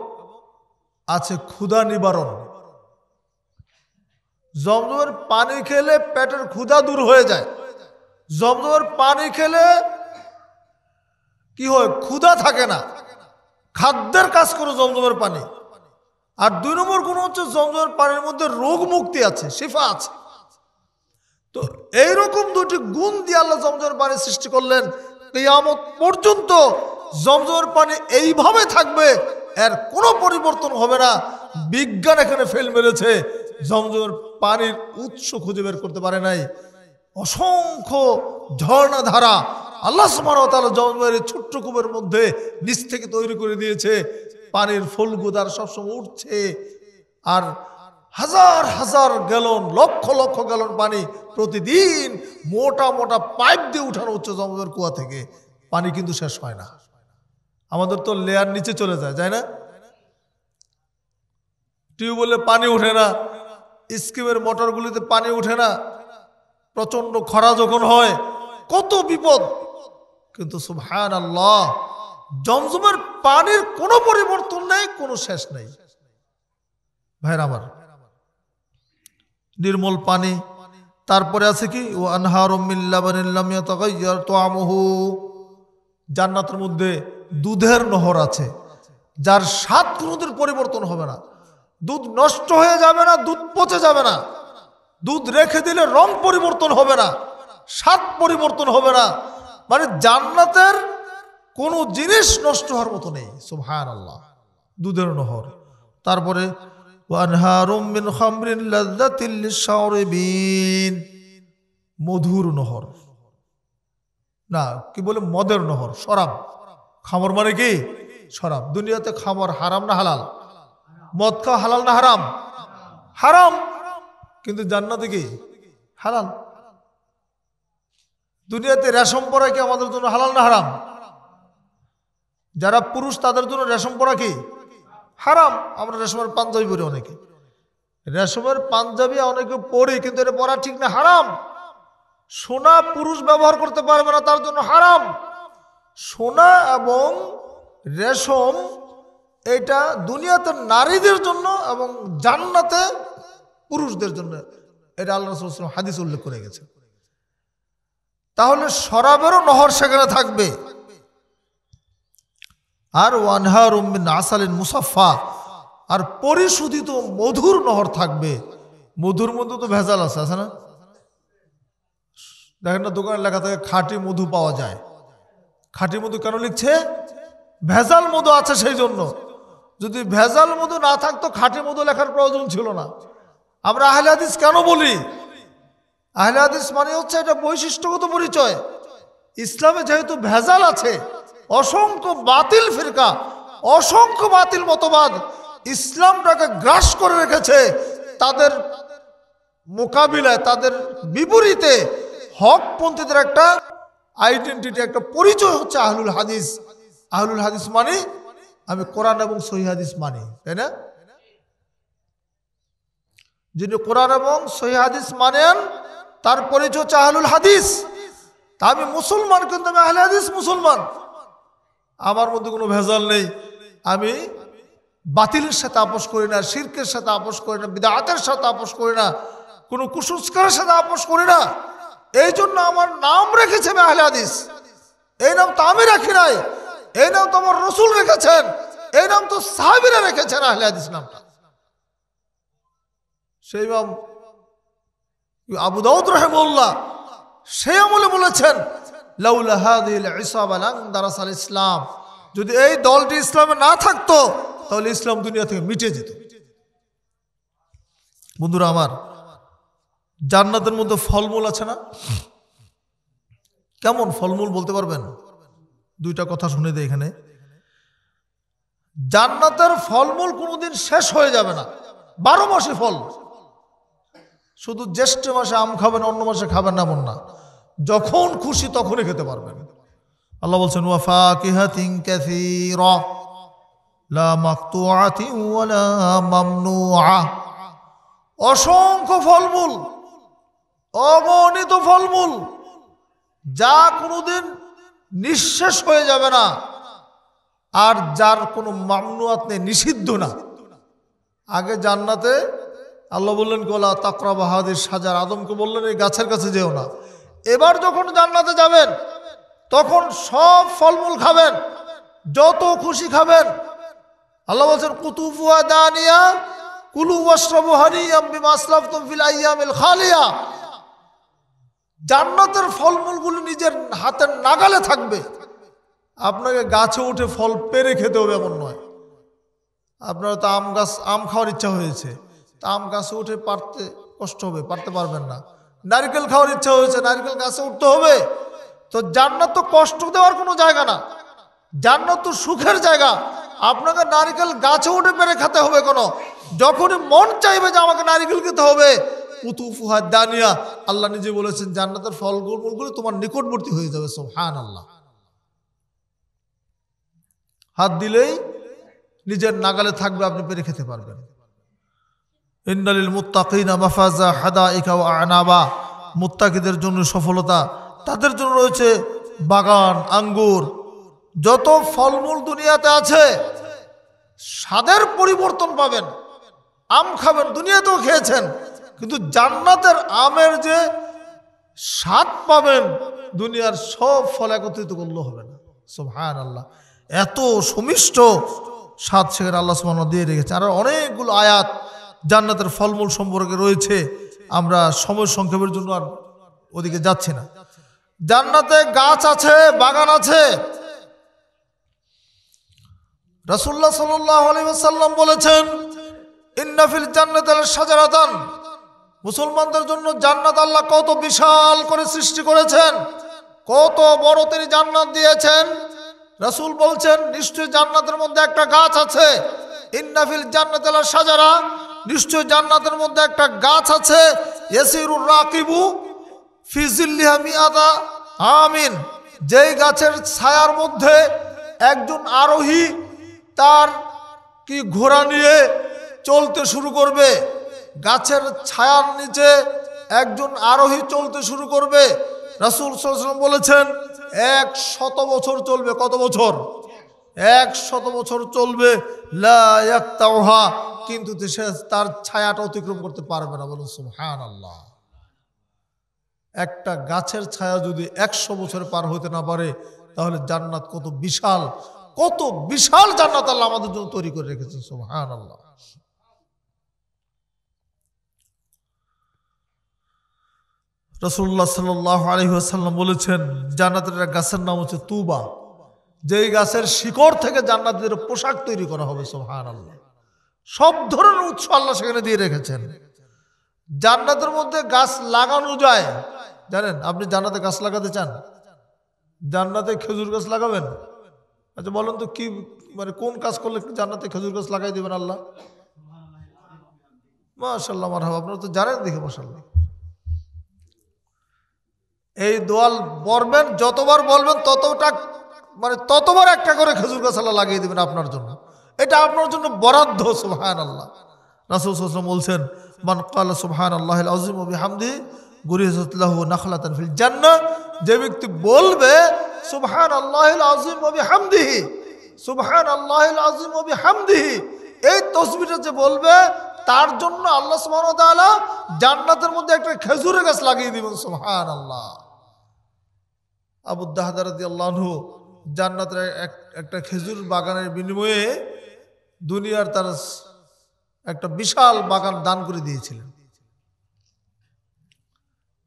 আছে ক্ষুধা নিবারণ। জমজমের পানি খেলে পেটের ক্ষুধা দূর হয়ে যায়। জমজমের পানি খেলে কি হয়? ক্ষুধা থাকে না, খাদ্যের কাজ করে জমজমের পানি। আর 2 নম্বর গুণ হচ্ছে, জমজমের পানির মধ্যে রোগ মুক্তি আছে, শিফা আছে। তো এইরকম 2টি গুণ দিয়ে আল্লাহ জমজমের পানি সৃষ্টি করলেন। কিয়ামত পর্যন্ত জমজমের পানি এইভাবে থাকবে, এর কোনো পরিবর্তন হবে না। বিজ্ঞান এখানে ফেল মেরেছে, জমজমের পানির উৎস খুঁজে বের করতে পারে নাই। অসংখ্য ঝর্ণা ধারা আল্লাহ সুবহানাহু ওয়া তাআলা জমজমের ছোট্ট কূপের মধ্যে নিচ থেকে তৈরি করে দিয়েছে। পানির ফলগুদার সবসময় উঠছে, আর হাজার হাজার গ্যালন, লক্ষ লক্ষ গ্যালন পানি প্রতিদিন মোটা মোটা পাইপ দিয়ে উঠানো হচ্ছে জমজমের কুয়া থেকে। পানি কিন্তু শেষ হয় না। আমাদের তো লেয়ার নিচে চলে যায়, যায় না? টিউবওয়েলে পানি ওঠে না, স্কিমের মোটরগুলিতে পানি ওঠে না, প্রচন্ড খরা যখন হয় কত বিপদ। কিন্তু সুবহানাল্লাহ, জমজমের পানির কোনো পরিবর্তন নেই, কোনো শেষ নেই। ভাইরা আমার, নির্মল পানি। তারপরে আছে কি? ও আনহারুম মিন লাবানিন লাম ইয়াতাগায়্যার তা'মুহু, জান্নাতের মধ্যে দুধের নহর আছে, যার স্বাদ কোনোদিন পরিবর্তন হবে না। দুধ নষ্ট হয়ে যাবে না, দুধ পচে যাবে না, দুধ রেখে দিলে রং পরিবর্তন হবে না, স্বাদ পরিবর্তন হবে না। মানে জান্নাতের কোনো জিনিস নষ্ট হওয়ার মতো নেই। সুবহানাল্লাহ, দুধের নহর। তারপরে ওয়ানহারুম মিন খামরিন লাযযাতিল লিশ-শারিবিন, মধুর নহর, না কি বলে, মদের নহর, শরাব। খামর মানে কি? শরাব। দুনিয়াতে খামর হারাম না হালাল? মদ খাওয়া হালাল না হারাম? হারাম। কিন্তু জান্নাতে কি? হালাল। দুনিয়াতে রেশম পরা কি আমাদের জন্য হালাল না হারাম? যারা পুরুষ তাদের জন্য রেশম পরা কি? হারাম। আমরা রেশমের পাঞ্জাবি পরি, অনেকে রেশমের পাঞ্জাবি অনেকে পরি, কিন্তু এটা পরা ঠিক না, হারাম। সোনা পুরুষ ব্যবহার করতে পারবে না, তার জন্য হারাম। সোনা এবং রেশম এটা দুনিয়াতে নারীদের জন্য এবং জান্নাতে পুরুষদের জন্য, এটা আল্লাহ রাসূল সাল্লাল্লাহু আলাইহি ওয়াসাল্লাম হাদিস উল্লেখ করে গেছে। তাহলে শরাবেরও নহর সেখানে থাকবে। আর ওয়ানহারুম মিন আসালিন মুসাফফা, আর পরিশোধিত মধুর নহর থাকবে। মধুর মধ্যে তো ভেজাল আছে, আছে না? দেখেন না, দোকানের লেখা থেকে খাঁটি মধু পাওয়া যায়। খাঁটি মধু কেন লিখছে? ভেজাল মধু আছে সেই জন্য। যদি ভেজাল মধু না থাকতো খাঁটি মধু লেখার প্রয়োজন ছিল না। আমরা আহলে হাদিস কেন বলি? আহলে হাদিস মানে হচ্ছে এটা বৈশিষ্ট্যগত পরিচয়। ইসলামে যেহেতু ভেজাল আছে, অসংখ্য বাতিল ফিরকা, অসংখ্য বাতিল মতবাদ ইসলামটাকে গ্রাস করে রেখেছে, তাদের মোকাবিলায়, তাদের বিপরীতে হকপন্থীদের একটা আইডেন্টিটি, একটা পরিচয় হচ্ছে আহলুল হাদিস। আহলুল হাদিস মানে আমি কোরআন এবং সহিহ হাদিস মানি, তাই না? যিনি কোরআন এবং সহিহ হাদিস মানেন তার পরিচয় হচ্ছে আহলুল হাদিস। তা আমি মুসলমান, কিন্তু আমি আহলে হাদিস মুসলমান, আমার মধ্যে কোনো ভেজাল নেই। আমি বাতিলের সাথে আপোষ করি না, শিরকের সাথে আপোষ করি না, বিদআতের সাথে আপোষ করি না, কোনো কুসংস্কারের সাথে আপোষ করি না। এই জন্য আমার নাম রেখেছে আমি আহলে হাদিস। এই নাম তো আমি রাখি নাই, এই নাম তো আমার রসুল রেখেছেন, এই নাম তো সাহাবীরা রেখেছেন আহলে হাদিস নামটা। সেই ইমাম আবু দাউদ রাহিমাহুল্লাহ সেই আমলে বলেছেন, লাউলা হাযিহিল ইসাবা লান দারাসাল ইসলাম, যদি এই দলটি ইসলামে না থাকতো তাহলে ইসলাম দুনিয়া থেকে মিটে যেত। বন্ধুরা আমার, জান্নাতের মধ্যে ফলমূল আছে না? কেমন ফলমূল বলতে পারবেন? দুইটা কথা শুনে দেয় এখানে। জান্নাতের ফলমূল কোনোদিন শেষ হয়ে যাবে না, 12 মাসে ফল। শুধু জ্যৈষ্ঠ মাসে আম খাবেন, অন্য মাসে খাবেন না এমন না, যখন খুশি তখনই খেতে পারবেন। আল্লাহ বলছেন ওয়া ফাকিহাতিন কাসীরা লা মাকতুআতিন ওয়া লা মামনুআ, অসংখ্য ফলমূল, অগণিত ফলমূল, যা কোনোদিন নিঃশেষ হয়ে যাবে না, আর যার কোনো মামনুআত নেই, নিষিদ্ধ না। আগে জান্নাতে আল্লাহ বললেন কোলা তাকরাবা হাদিস শাজার, আদমকে বললেন এই গাছের কাছে যেও না। এবার যখন জান্নাতে যাবেন তখন সব ফলমূল খাবেন, যত খুশি খাবেন। আল্লাহ বলছেন কুতুফুহা দানিয়া কুলু ওয়াশরাবু হানিয়াম বিমা আসলাফতুম ফিল আইয়ামিল খালিয়া। জান্নাতের ফলমূলগুলো নিজের হাতের নাগালে থাকবে। আপনাকে গাছে উঠে ফল পেরে খেতে হবে এমন নয়। আপনার তো আম খাওয়ার ইচ্ছা হয়েছে, তা আম গাছে উঠে পারতে কষ্ট হবে, পারতে পারবেন না। নারকেল খাওয়ার ইচ্ছা হয়েছে, নারকেল গাছে উঠতে হবে। তো জান্নাত তো কষ্ট দেওয়ার কোনো জায়গা না, জান্নাত তো সুখের জায়গা। আপনাকে নারকেল গাছে উঠে পেরে খেতে হবে কেন? যখনই মন চাইবে যে আমাকে নারকেল খেতে হবে, কুতুফুহা দানিয়া, আল্লাহ নিজে বলেছেন জান্নাতের ফলগুলো তোমার নিকটবর্তী হয়ে যাবে। সুবহানাল্লাহ, হাত দিলেই নিজের নাগালে থাকবে, আপনি পেরে খেতে পারবেন। ইন্নালিল মুত্তাকিনা মাফাজা হাদাইকা ওয়া আনাবা, মুত্তাকিদের জন্য সফলতা, তাদের জন্য রয়েছে বাগান, আঙ্গুর। যত ফলমূল দুনিয়াতে আছে স্বাদের পরিবর্তন পাবেন। আম খাবেন, দুনিয়াতেও খেয়েছেন, কিন্তু জান্নাতের আমের যে স্বাদ পাবেন দুনিয়ার সব ফল একত্রিত করলেও হবে না। সুবহানাল্লাহ, এত সুমিষ্ট স্বাদ সেখানে আল্লাহ সুবহানাহু ওয়া তাআলা দিয়ে রেখেছে। আর অনেকগুলো আয়াত জান্নাতের ফলমূল সম্পর্কে রয়েছে, আমরা সময় সংক্ষেপের জন্য আর ওদিকে যাচ্ছি না। জান্নাতে গাছ আছে, বাগান আছে। রাসূলুল্লাহ সাল্লাল্লাহু আলাইহি ওয়াসাল্লাম বলেছেন ইন্না ফিল জান্নাতি লাশজারাতান, মুসলমানদের জন্য জান্নাত আল্লাহ কত বিশাল করে সৃষ্টি করেছেন, কত বড় তিনি জান্নাত দিয়েছেন। রাসূল বলছেন নিশ্চয়ই জান্নাতের মধ্যে একটা গাছ আছে। ইন্না ফিল জান্নাতি লাশজারা, নিশ্চয় জান্নাতের মধ্যে একটা গাছ আছে। ইয়াসিরুর রাকিবু ফি জিল্লিহা মিআতা আমিন, যেই গাছের ছায়ার মধ্যে একজন আরোহী তার কি ঘোড়া নিয়ে চলতে শুরু করবে। গাছের ছায়ার নিচে একজন আরোহী চলতে শুরু করবে। রাসূল সাল্লাল্লাহু আলাইহি ওয়াসাল্লাম বলেছেন 100 বছর চলবে। কত বছর? 100 বছর চলবে, লা ইয়াক্তাউহা, কিন্তু সে তার ছায়াটা অতিক্রম করতে পারবে না। বলুন সুবহানাল্লাহ। একটা গাছের ছায়া যদি 100 বছর পার হতে না পারে, তাহলে জান্নাত কত বিশাল, কত বিশাল জান্নাত আল্লাহ আমাদের জন্য তৈরি করে রেখেছেন। সুবহানাল্লাহ। রাসূলুল্লাহ সাল্লাল্লাহু আলাইহি ওয়াসাল্লাম বলেছেন, জান্নাতের একটা গাছের নাম হচ্ছে তুবা, যেই গাছের শিকড় থেকে জান্নাতের পোশাক তৈরি করা হবে। সুবহানাল্লাহ। সব ধরনের উৎস আল্লাহ সেখানে দিয়ে রেখেছেন। জান্নাতের মধ্যে গাছ লাগানো যায়, জানেন? আপনি জান্নাতে গাছ লাগাতে চান? জান্নাতে খেজুর গাছ লাগাবেন? আচ্ছা বলেন তো, কি মানে কোন কাজ করলে জান্নাতে খেজুর গাছ লাগাই দিবেন আল্লাহ? মাশাআল্লাহ, মারহাবা, আপনারা তো জানেন দেখে, মাশাআল্লাহ। এই দোয়াল পড়বেন, যতবার বলবেন ততবার একটা করে খেজুর গাছ আল্লাহ লাগিয়ে দিবেন আপনার জন্য। এটা আপনার জন্য বরাদ্দ। সুবহানাল্লাহ। রাসূল সাল্লাল্লাহু আলাইহি ওয়াসাল্লাম বলছেন, মান ক্বালা সুবহানাল্লাহিল আযীম ওয়া বিহামদিহি গুরিজাত লাহু নাখলাতান ফিল জান্নাহ, যে ব্যক্তি বলবে সুবহানাল্লাহিল আযীম ওয়া বিহামদিহি, সুবহানাল্লাহিল আযীম ওয়া বিহামদিহি, এই তাসবিহটা যে বলবে, তার জন্য আল্লাহ সুবহানাহু ওয়া তাআলা জান্নাতের মধ্যে একটা খেজুরের গাছ লাগিয়ে দিবেন। সুবহানাল্লাহ। আবু দাহদা রাদিয়াল্লাহু আনহু জান্নাতের একটা খেজুর বাগানের বিনিময়ে দুনিয়ার তার একটা বিশাল বাগান দান করে দিয়েছিলেন।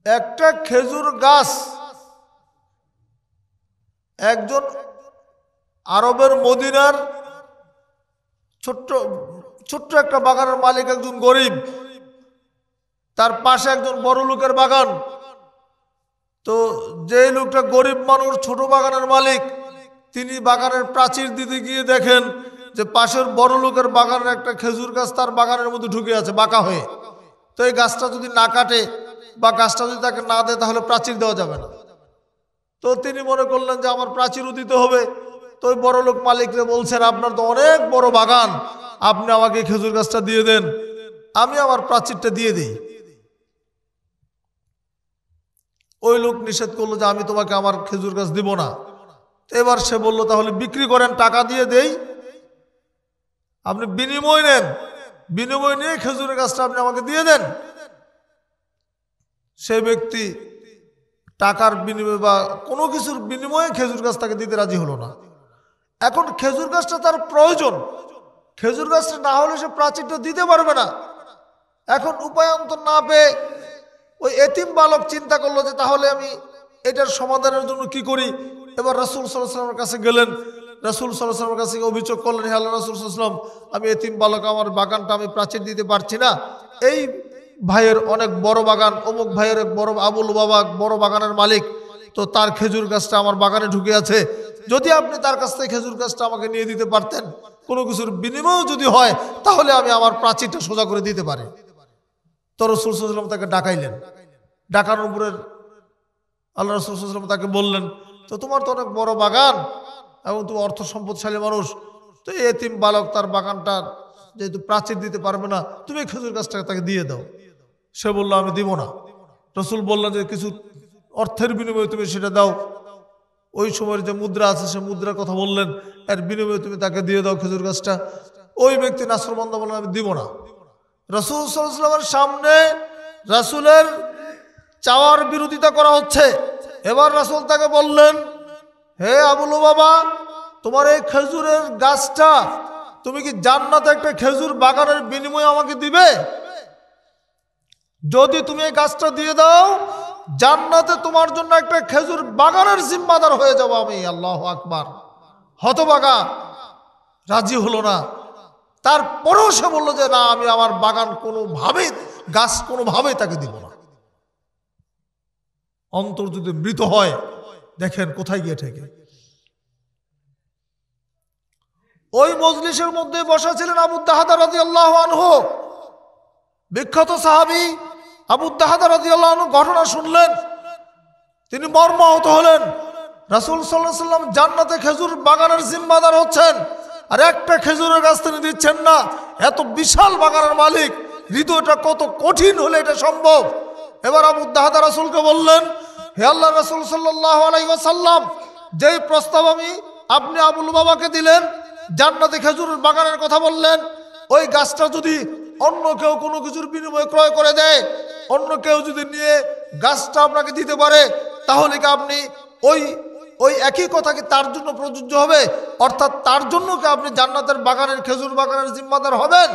একটা খেজুর গাছ একজন আরবের মদিনার ছোট্ট একটা বাগানের মালিক, একজন গরিব, তার পাশে একজন বড় লোকের বাগান। তো যে লোকটা গরিব মানুষ, ছোট বাগানের মালিক, তিনি বাগানের প্রাচীর দিতে গিয়ে দেখেন যে পাশের বড় লোকের বাগানের একটা খেজুর গাছ তার বাগানের মধ্যে ঢুকে আছে বাঁকা হয়ে। তো এই গাছটা যদি না কাটে বা গাছটা যদি তাকে না দেয়, তাহলে প্রাচীর দেওয়া যাবে না। তো তিনি মনে করলেন যে আমার প্রাচীরও দিতে হবে। তো ওই বড় লোক মালিকরে বলছেন, আপনার তো অনেক বড় বাগান, আপনি আমাকে খেজুর গাছটা দিয়ে দেন, আমি আমার প্রাচীরটা দিয়ে দিই। ওই লোক নিষেধ করলো যে আমি তোমাকে আমার খেজুর গাছ দিব না। এবার সে বলল, তাহলে বিক্রি করেন, টাকা দিয়ে দেই, আপনি বিনিময় নেন, বিনিময় নিয়ে খেজুরের গাছটা আপনি আমাকে দিয়ে দেন। সেই ব্যক্তি টাকার বিনিময়ে বা কোনো কিছুর বিনিময়ে খেজুর গাছ তাকে দিতে রাজি হলো না। এখন খেজুর গাছটা তার প্রয়োজন, খেজুর গাছটা না হলে সে প্রাচীরটা দিতে পারবে না। এখন উপায়ন্তর না পেয়ে ওই এতিম বালক চিন্তা করলো যে তাহলে আমি এটার সমাধানের জন্য কি করি। এবার রাসূল সাল্লাল্লাহু আলাইহি ওয়াসাল্লামের কাছে গেলেন, রাসূল সাল্লাল্লাহু আলাইহি ওয়াসাল্লামের কাছে অভিযোগ করলেন, হে আল্লাহর রাসূল সাল্লাল্লাহু আলাইহি ওয়াসাল্লাম, আমি এতিম বালক, আমার বাগানটা আমি প্রাচীর দিতে পারছি না। এই ভাইয়ের অনেক বড় বাগান, অমুক ভাইয়ের বড়, আবুল বাবা বড় বাগানের মালিক, তো তার খেজুর গাছটা আমার বাগানে ঢুকে আছে। যদি আপনি তার কাছ থেকে খেজুর গাছটা আমাকে নিয়ে দিতে পারতেন, কোনো কিছুর বিনিময় যদি হয়, তাহলে আমি আমার প্রাচীরটা সোজা করে দিতে পারি। তো রাসূল সাল্লাল্লাহু আলাইহি ওয়াসাল্লাম তাকে ডাকাইলেন। ডাকানোর উপরে আল্লাহ রাসূল সাল্লাল্লাহু আলাইহি ওয়াসাল্লাম তাকে বললেন, তো তোমার তো অনেক বড় বাগান এবং তুমি অর্থ সম্পদশালী মানুষ, তো এই এতিম বালক তার বাগানটা যেহেতু প্রাচীর দিতে পারবে না, তুমি খেজুর গাছটাকে তাকে দিয়ে দাও। সে বলল, আমি দিব না। রাসূল বললেন যে কিছু অর্থের বিনিময়ে তুমি সেটা দাও। ওই সময়ের যে মুদ্রা আছে সে মুদ্রার কথা বললেন, এর বিনিময়ে তুমি তাকে দিয়ে দাও খেজুর গাছটা। ওই ব্যক্তি নাসরবন্দা বললেন, আমি দিব না। রাসূল সাল্লাল্লাহু আলাইহি ওয়াসাল্লামের সামনে রাসূলের চাওয়ার বিরোধিতা করা হচ্ছে। এবার রাসূল তাকে বললেন, হে আবুল বাবা, তোমার এই খেজুরের গাছটা তুমি কি জান্নাতে একটা খেজুর বাগানের বিনিময়ে আমাকে দিবে? যদি তুমি এই গাছটা দিয়ে দাও, জান্নাতে তোমার জন্য একটা খেজুর বাগানের জিম্মাদার হয়ে যাব আমি। আল্লাহু আকবার। হতভাগা, রাজি হলো না। তারপরেও সে বললো যে না, আমি আমার বাগান কোনোভাবেই, গাছ কোনোভাবেই তাকে দিব না। অন্তর যদি মৃত হয়, দেখেন কোথায় গিয়ে ঠেকে। ওই মজলিসের মধ্যে বসা ছিলেন আবু দাহদা রাদিয়াল্লাহু আনহু, বিখ্যাত সাহাবী। আবু দাহদা রাদিয়াল্লাহু আনহু ঘটনা শুনলেন, তিনি মর্মাহত হলেন। রাসূল সাল্লাল্লাহু আলাইহি ওয়াসাল্লাম জান্নাতে খেজুর বাগানের জিম্মাদার হচ্ছেন, আর একটা খেজুরের গাছ তিনি দিচ্ছেন না। এত বিশাল বাগানের মালিক, হৃদয়টা কত কঠিন হলে এটা সম্ভব। এবার আবু দাহদা রাসূলকে বললেন, হে আল্লাহর রাসূল সাল্লাল্লাহু আলাইহি ওয়াসাল্লাম, যেই প্রস্তাব আমি আপনি আবুল বাবাকে দিলেন, জান্নাতে খেজুরের বাগানের কথা বললেন, ওই গাছটা যদি অন্য কেউ কোনো কিছুর বিনিময়ে ক্রয় করে দেয়, অন্য কেউ যদি নিয়ে গাছটা আপনাকে দিতে পারে, তাহলে কি আপনি ওই ওই একই কথা কি তার জন্য প্রযোজ্য হবে? অর্থাৎ তার জন্য কি আপনি জান্নাতের বাগানের খেজুর বাগানের জিম্মাদার হবেন?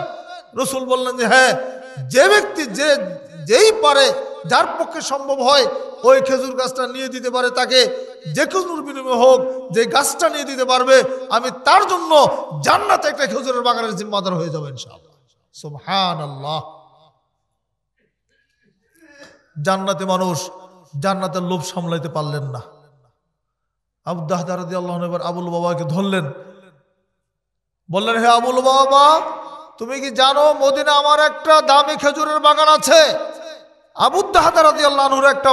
রসুল বললেন যে হ্যাঁ, যে ব্যক্তি যেই পারে, যার পক্ষে সম্ভব হয় ওই খেজুর গাছটা নিয়ে দিতে পারে, তাকে যে খেজুর বিনিময়ে হোক, যে গাছটা নিয়ে দিতে পারবে, আমি তার জন্য জান্নাতে একটা খেজুরের বাগানের জিম্মাদার হয়ে যাবে ইনশাআল্লাহ। সুবহানাল্লাহ। জান্নাতে মানুষ জান্নাতের লোভ সামলাইতে পারলেন না। আবু দাহদা রাদিয়াল্লাহু আনহু এবার আবুল বাবাকে ধরলেন, বললেন, হে আবুল বাবা, তুমি কি জানো মদিনা আমার একটা দামি খেজুরের বাগান আছে? আবু দাহদা রাদিয়াল্লাহু আনহুর একটা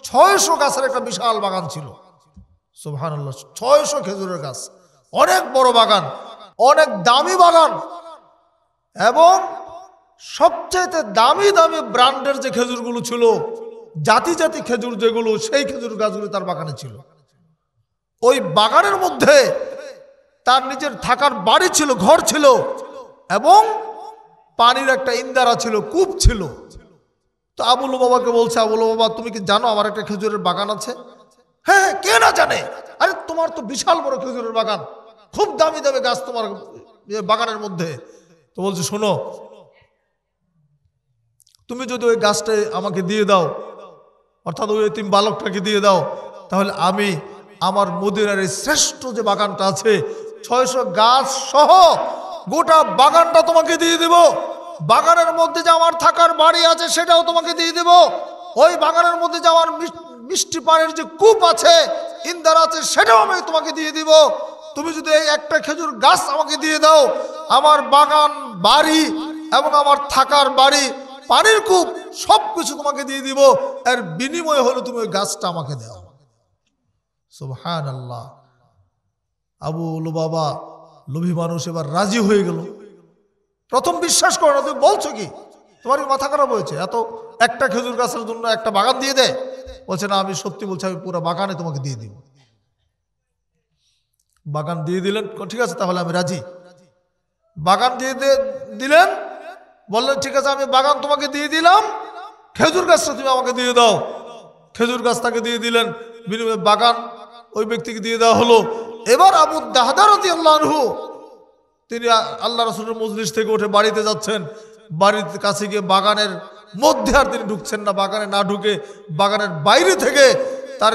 600 গাছের একটা বিশাল বাগান ছিল। সুবহানাল্লাহ, 600 খেজুরের গাছ, অনেক বড় বাগান, অনেক দামি বাগান, এবং সবচেয়ে দামি দামি ব্র্যান্ডের যে খেজুরগুলো ছিল, জাতি জাতি খেজুর যেগুলো, সেই খেজুর গাছগুলো তার বাগানে ছিল। ওই বাগানের মধ্যে তার নিজের থাকার বাড়ি ছিল, ঘর ছিল, এবং পানির একটা ইন্দারা ছিল, কূপ ছিল। তো আবুল বাবাকে বলছে, আবুল বাবা, তুমি কি জানো আমার একটা খেজুরের বাগান আছে? হ্যাঁ, কে না জানে, আরে তোমার তো বিশাল বড় খেজুরের বাগান, খুব দামি দামি গাছ তোমার বাগানের মধ্যে। তো বলছে, শোনো, তুমি যদি ওই গাছটা আমাকে দিয়ে দাও, অর্থাৎ ওই এতিম বালকটাকে দিয়ে দাও, তাহলে আমি আমার মদিনার এই শ্রেষ্ঠ যে বাগানটা আছে, 600 গাছ সহ গোটা বাগানটা তোমাকে দিয়ে দেব। বাগানের মধ্যে যে আমার থাকার বাড়ি আছে সেটাও তোমাকে দিয়ে দেব। ওই বাগানের মধ্যে যে আমার মিষ্টি পানির যে কূপ আছে, ইন্দার আছে, সেটাও আমি তোমাকে দিয়ে দিব। তুমি যদি এই একটা খেজুর গাছ আমাকে দিয়ে দাও, আমার বাগান, বাড়ি এবং আমার থাকার বাড়ি, পানির কূপ সবকিছু তোমাকে দিয়ে দিব। এর বিনিময়ে হলো তুমি ওই গাছটা আমাকে দাও। সুবহানাল্লাহ। আবু লুবাবা, লোভী মানুষ, এবার রাজি হয়ে গেল। প্রথম বিশ্বাস করো না, তুমি বলছো কি, তোমার কি মাথা খারাপ হয়েছে? এত একটা খেজুর গাছের জন্য একটা বাগান দিয়ে দেয়? বলছে, না, আমি সত্যি বলছি, আমি পুরো বাগানে তোমাকে দিয়ে দিব। বাগান দিয়ে দিলেন, ঠিক আছে তাহলে আমি রাজি। বাগান দিয়ে দিলেন, বললেন ঠিক আছে, আমি বাগান তোমাকে দিয়ে দিলাম, খেজুর গাছটা তুমি আমাকে দিয়ে দাও। খেজুর গাছ তাকে দিয়ে দিলেন, বিনিময়ে বাগান ওই ব্যক্তিকে দিয়ে দেওয়া হলো। এবার আবু দাহদা রাদিয়াল্লাহু আনহু তিনি আল্লাহ রাসূলের মজলিস থেকে উঠে বাড়িতে যাচ্ছেন। বাড়ির কাছে গিয়ে বাগানের মধ্যে আর তিনি ঢুকছেন না, বাগানে না ঢুকে বাগানের বাইরে থেকে তার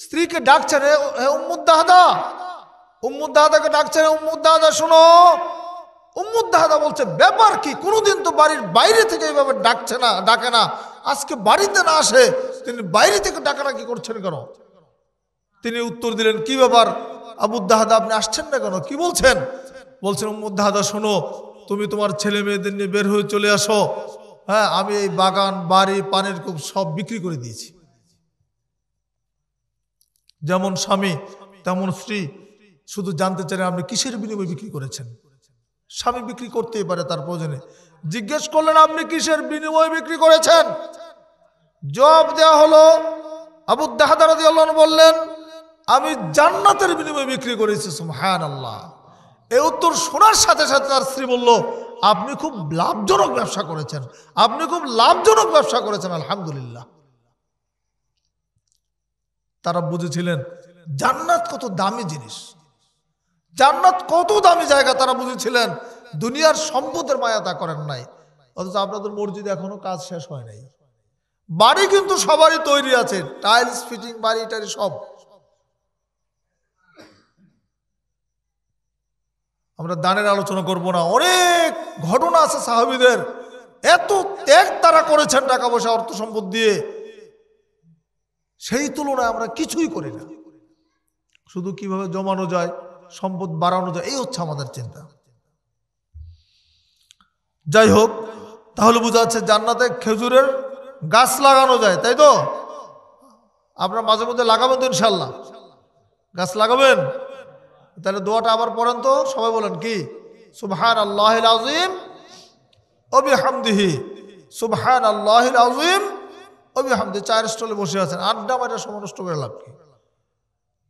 স্ত্রীকে ডাকছেন, হে উম্মুদ দাহদা, উম্মুদ দাহদাকে ডাকছেন, উম্মুদ দাহদা শোনো। উম্মুদ দাহদা বলছে, ব্যাপার কি, কোনোদিন তো বাড়ির বাইরে থেকে এইভাবে ডাকে না, আজকে বাড়িতে না আসে তিনি বাইরে থেকে ডাকাডাকি করছেন কেন? তিনি উত্তর দিলেন, কি ব্যাপার আবু দাহদা, আপনি আসছেন না কেন, কি বলছেন? বলছেন, উম্মুদ দাহদা শোনো, তুমি তোমার ছেলে মেয়েদের নিয়ে বের হয়ে চলে আসো। হ্যাঁ, আমি এই বাগান, বাড়ি, পানির কূপ সব বিক্রি করে দিয়েছি। যেমন স্বামী তেমন স্ত্রী, শুধু জানতে চান আপনি কিসের বিনিময়ে বিক্রি করেছেন। স্বামী বিক্রি করতেই পারে তার প্রয়োজনে। জিজ্ঞেস করলেন, আপনি কিসের বিনিময়ে বিক্রি করেছেন? জবাব দেওয়া হলো, আবু দাহদা রাদিয়াল্লাহু আনহু বললেন, আমি জান্নাতের বিনিময়ে বিক্রি করেছি। সুবহানাল্লাহ। এই উত্তর শোনার সাথে সাথে তার স্ত্রী বলল, আপনি খুব লাভজনক ব্যবসা করেছেন, আপনি খুব লাভজনক ব্যবসা করেছেন, আলহামদুলিল্লাহ। তারা বুঝেছিলেন জান্নাত কত দামি জিনিস, জান্নাত কত দামি জায়গা, তারা বুঝেছিলেন। দুনিয়ার সম্পদের মায়া তা করেন নাই। অথচ আপনাদের মসজিদে এখনো কাজ শেষ হয় নাই। বাড়ি কিন্তু সবারই তৈরি আছে, টাইলস ফিটিং, বাড়ি টাড়ি সব। আমরা দানের আলোচনা করব না, অনেক ঘটনা আছে সাহাবীদের, এত ত্যাগ তারা করেছেন টাকা পয়সা অর্থ সম্পদ দিয়ে, সেই তুলনায় আমরা কিছুই করি না। শুধু কিভাবে জমানো যায়, সম্পদ বাড়ানো যায়, এই হচ্ছে আমাদের চিন্তা। যাই হোক, তাহলে বোঝা যাচ্ছে জান্নাতে খেজুরের গাছ লাগানো যায়, তাই তো? আপনারা মাঝে মধ্যে লাগাবেন তো ইনশাল্লাহ, গাছ লাগাবেন। তাহলে দোয়াটা আবার পড়েন তো, সবাই বলেন কি, সুবহানাল্লাহিল আযীম ওয়া বিহামদিহি, সুবহানাল্লাহিল আযীম ওয়া বিহামদিহি। চায়ের স্টলে বসে আছেন, আড্ডা মারা সময় নষ্ট করে লাভ কি?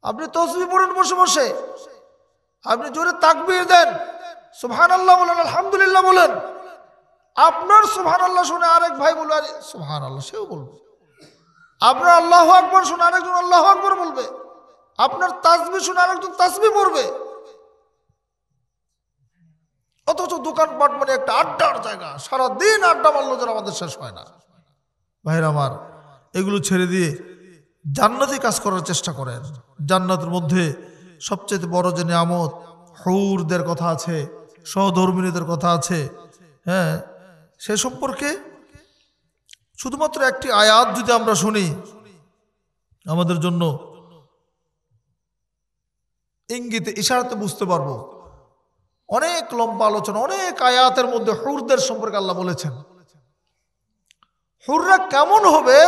আপনি তসবিহ পড়েন বসে বসে, আপনি জোরে তাকবীর দেন, সুবহানাল্লাহ বলেন, আলহামদুলিল্লাহ বলেন, আপনার সুবহানাল্লাহ শুনে আরেক ভাই বলবে আরে সুবহানাল্লাহ, সেও বলবে। আপনার আল্লাহু আকবার শুনে আরেকজন আল্লাহু আকবার বলবে, আপনার তাসবিহ শুনে আরেকজন তাসবিহ পড়বে। অথচ দোকানপাট মানে একটা আড্ডার জায়গা, সারাদিন আড্ডা মারলো যেন আমাদের শেষ হয় না। ভাইরা আমার, এগুলো ছেড়ে দিয়ে জান্নাতি কাজ করার চেষ্টা করেন। জান্নাতের মধ্যে সবচেয়ে বড় যে নিয়ামত, হুরদের কথা আছে, সহধর্মিনীদের কথা আছে। হ্যাঁ, সে সম্পর্কে শুধুমাত্র একটি আয়াত যদি আমরা শুনি আমাদের জন্য ইঙ্গিতে ইশারাতে বুঝতে পারবো। অনেক লম্বা আলোচনা, অনেক আয়াতের মধ্যে হুরদের সম্পর্কে আল্লাহ বলেছেন। হুররা কেমন হবে